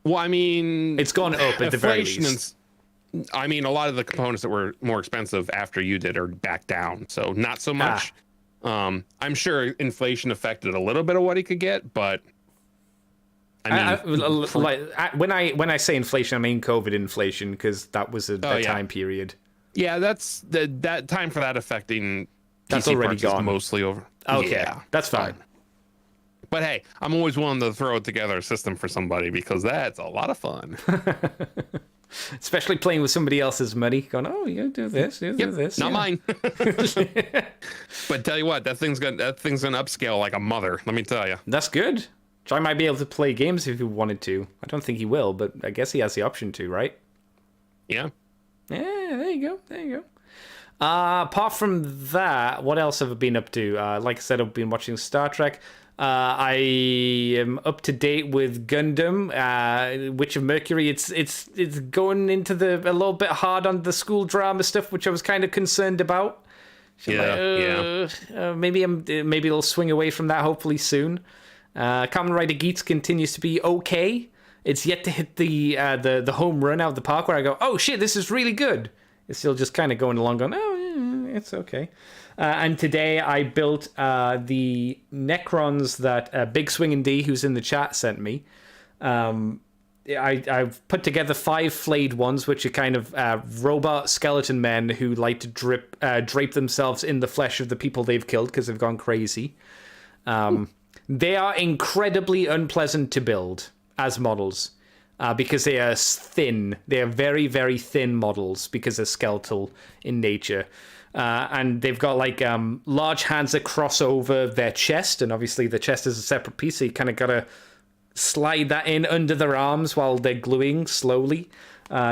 B: Well, I mean,
A: it's gone up at the very least.
B: I mean, a lot of the components that were more expensive after you did are back down, so not so much. I'm sure inflation affected a little bit of what he could get, but I mean,
A: when I say inflation, I mean COVID inflation, because that was a time period.
B: Yeah, that's that time for that affecting.
A: That's
B: PC
A: already gone.
B: Mostly over.
A: Okay,
B: yeah,
A: that's fine.
B: But hey, I'm always willing to throw together a system for somebody, because that's a lot of fun.
A: Especially playing with somebody else's money, going, oh, you do this, do this.
B: Not mine. But tell you what, that thing's gonna upscale like a mother. Let me tell you.
A: That's good. Jai might be able to play games if he wanted to. I don't think he will, but I guess he has the option to, right?
B: Yeah.
A: Yeah, there you go. There you go. Apart from that, what else have I been up to? Like I said, I've been watching Star Trek. I am up to date with Gundam, Witch of Mercury. It's going into a little bit hard on the school drama stuff, which I was kind of concerned about. So maybe it'll swing away from that hopefully soon. Kamen Rider Geats continues to be okay. It's yet to hit the home run out of the park where I go, oh shit, this is really good. It's still just kind of going along going, oh, yeah, it's okay. And today I built the Necrons that Big Swingin' D, who's in the chat, sent me. I've put together 5 flayed ones, which are kind of robot skeleton men who like to drape themselves in the flesh of the people they've killed because they've gone crazy. They are incredibly unpleasant to build as models. Because they are thin. They are very, very thin models because they're skeletal in nature. And they've got like large hands that cross over their chest. And obviously the chest is a separate piece. So you kind of got to slide that in under their arms while they're gluing slowly.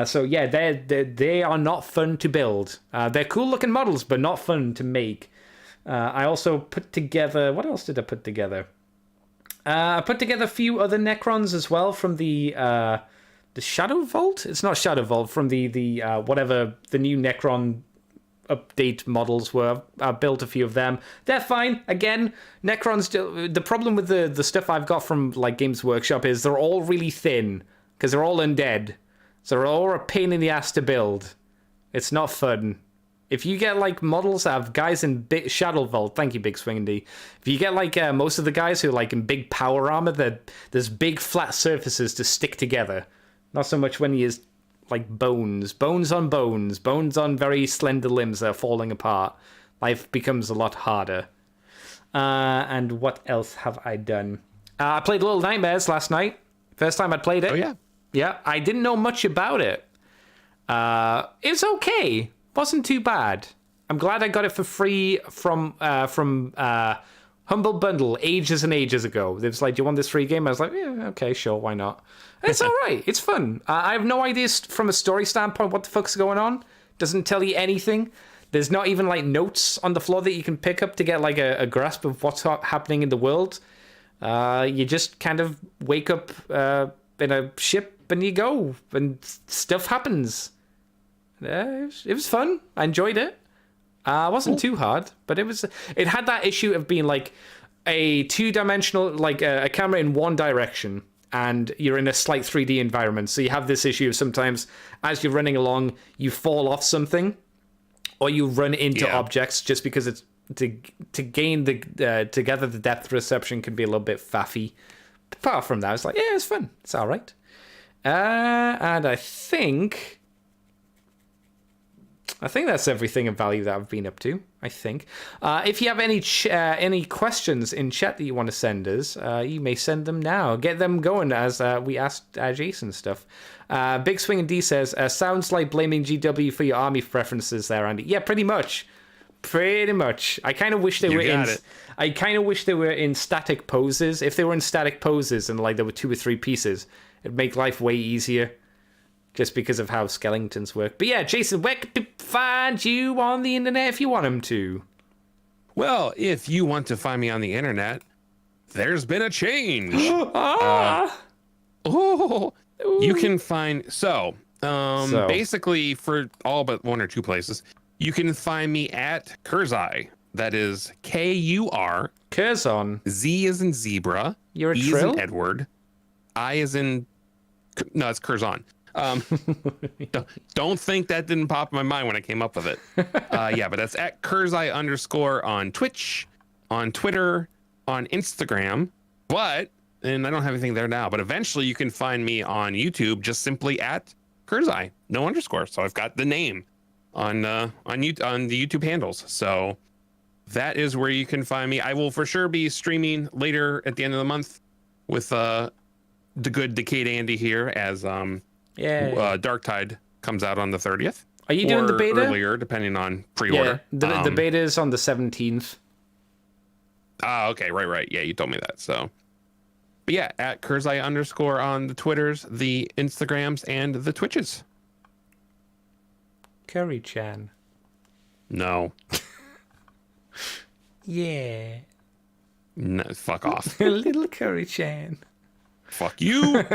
A: So yeah, they are not fun to build. They're cool looking models, but not fun to make. I also put together... What else did I put together? I put together a few other Necrons as well from the Shadow Vault. It's not Shadow Vault, from the whatever the new Necron update models were. I built a few of them. They're fine. Again, Necrons. The problem with the stuff I've got from like Games Workshop is they're all really thin because they're all undead. So they're all a pain in the ass to build. It's not fun. If you get like models that have guys in big Shadow Vault, thank you, Big Swing D. If you get like most of the guys who are like in big power armor, there's big flat surfaces to stick together. Not so much when he is like bones on very slender limbs that are falling apart. Life becomes a lot harder. And what else have I done? I played Little Nightmares last night. First time I'd played it.
B: Oh yeah.
A: Yeah, I didn't know much about it. It was okay. Wasn't too bad. I'm glad I got it for free from Humble Bundle ages and ages ago. It was like, do you want this free game? I was like, yeah, okay, sure, why not? It's all right. It's fun. I have no idea from a story standpoint what the fuck's going on. Doesn't tell you anything. There's not even like notes on the floor that you can pick up to get like a grasp of what's happening in the world. You just kind of wake up in a ship and you go and stuff happens. It was fun. I enjoyed it. It wasn't too hard, but it had that issue of being like a 2-dimensional, like a camera in one direction, and you're in a slight 3D environment. So you have this issue of sometimes as you're running along, you fall off something, or you run into objects just because it's to gain to gather the depth perception can be a little bit faffy. Apart from that, it's like, yeah, it's fun. It's all right. And I think that's everything of value that I've been up to, I think. If you have any questions in chat that you want to send us, you may send them now. Get them going as we asked Jason stuff. Big Swing and D says, sounds like blaming GW for your army preferences there, Andy. Yeah, pretty much. I kind of wish they were in... I kind of wish they were in static poses. If they were in static poses and like there were 2 or 3 pieces, it'd make life way easier. Just because of how skeletons work. But yeah, Jason, where can people find you on the internet if you want them to?
B: Well, if you want to find me on the internet, there's been a change. You can find... So, basically, for all but 1 or 2 places, you can find me at Kurzai. That is K-U-R.
A: Curzon.
B: Z is in zebra.
A: You're a
B: E
A: trill?
B: is in Edward. I is in... No, it's Curzon. Don't think that didn't pop in my mind when I came up with it. Yeah, but that's at Kurzai_ on Twitch, on Twitter, on Instagram. And I don't have anything there now, but eventually you can find me on YouTube just simply at Kurzai, no underscore. So I've got the name on the YouTube handles. So that is where you can find me. I will for sure be streaming later at the end of the month with the good Decayed Andy here as Dark Tide comes out on the 30th.
A: Are you doing the beta?
B: Earlier, depending on pre-order.
A: Yeah, the beta is on the 17th.
B: Ah, okay, right. Yeah, you told me that. So But yeah, at Kurzai_ on the Twitters, the Instagrams, and the Twitches.
A: Curry-chan.
B: No.
A: Yeah.
B: No, fuck off.
A: Little Curry-chan.
B: Fuck you.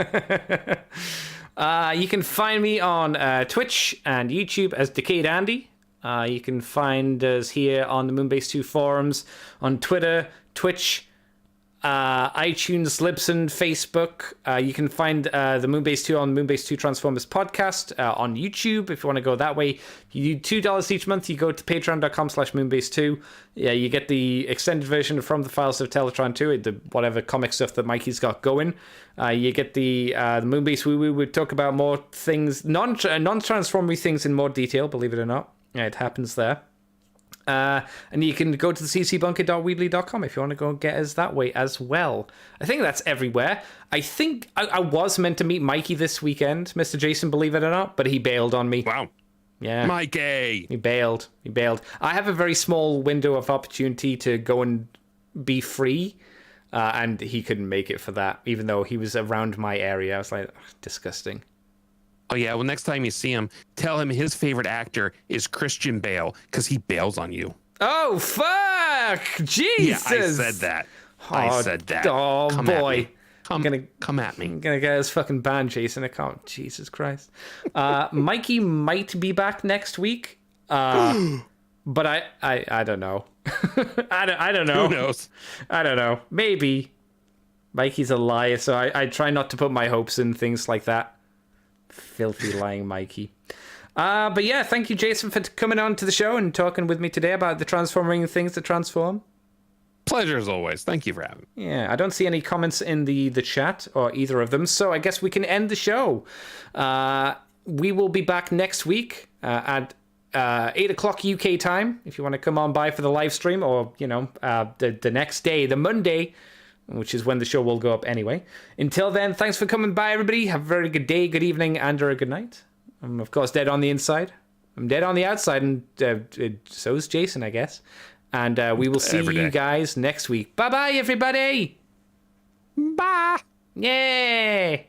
A: You can find me on Twitch and YouTube as Decade Andy. You can find us here on the Moonbase 2 forums, on Twitter, Twitch, iTunes, Libsyn, Facebook. You can find the Moonbase 2 on Moonbase 2 Transformers podcast on YouTube if you want to go that way. You do $2 each month. You go to patreon.com/Moonbase2. Yeah, you get the extended version from the Files of Teletron 2, the whatever comic stuff that Mikey's got going. You get the Moonbase Woo-Woo. We talk about more things, non-transformery things in more detail, believe it or not. Yeah, it happens there. And you can go to the ccbunker.weebly.com if you want to go and get us that way as well. I think that's everywhere. I think I was meant to meet Mikey this weekend, Mr. Jason, believe it or not, but he bailed on me.
B: Wow.
A: Yeah.
B: Mikey.
A: He bailed. I have a very small window of opportunity to go and be free, and he couldn't make it for that, even though he was around my area. I was like, disgusting.
B: Oh, yeah. Well, next time you see him, tell him his favorite actor is Christian Bale, because he bails on you.
A: Oh, fuck! Jesus!
B: Yeah, I said that. I said that.
A: Oh,
B: come
A: boy.
B: Come at me.
A: I'm gonna get his fucking band, Jason. I can't. Jesus Christ. Mikey might be back next week. But I don't know. I don't know.
B: Who knows?
A: I don't know. Maybe. Mikey's a liar, so I try not to put my hopes in things like that. Filthy lying Mikey. But yeah, thank you, Jason, for coming on to the show and talking with me today about the transforming things that transform.
B: Pleasure as always. Thank you for having me.
A: Yeah, I don't see any comments in the chat or either of them, so I guess we can end the show. We will be back next week at 8 o'clock UK time if you want to come on by for the live stream, or, the next day, the Monday, which is when the show will go up anyway. Until then, thanks for coming by, everybody. Have a very good day, good evening, and or a good night. I'm, of course, dead on the inside. I'm dead on the outside, and so is Jason, I guess. And we will see you guys next week. Bye-bye, everybody!
B: Bye!
A: Yay!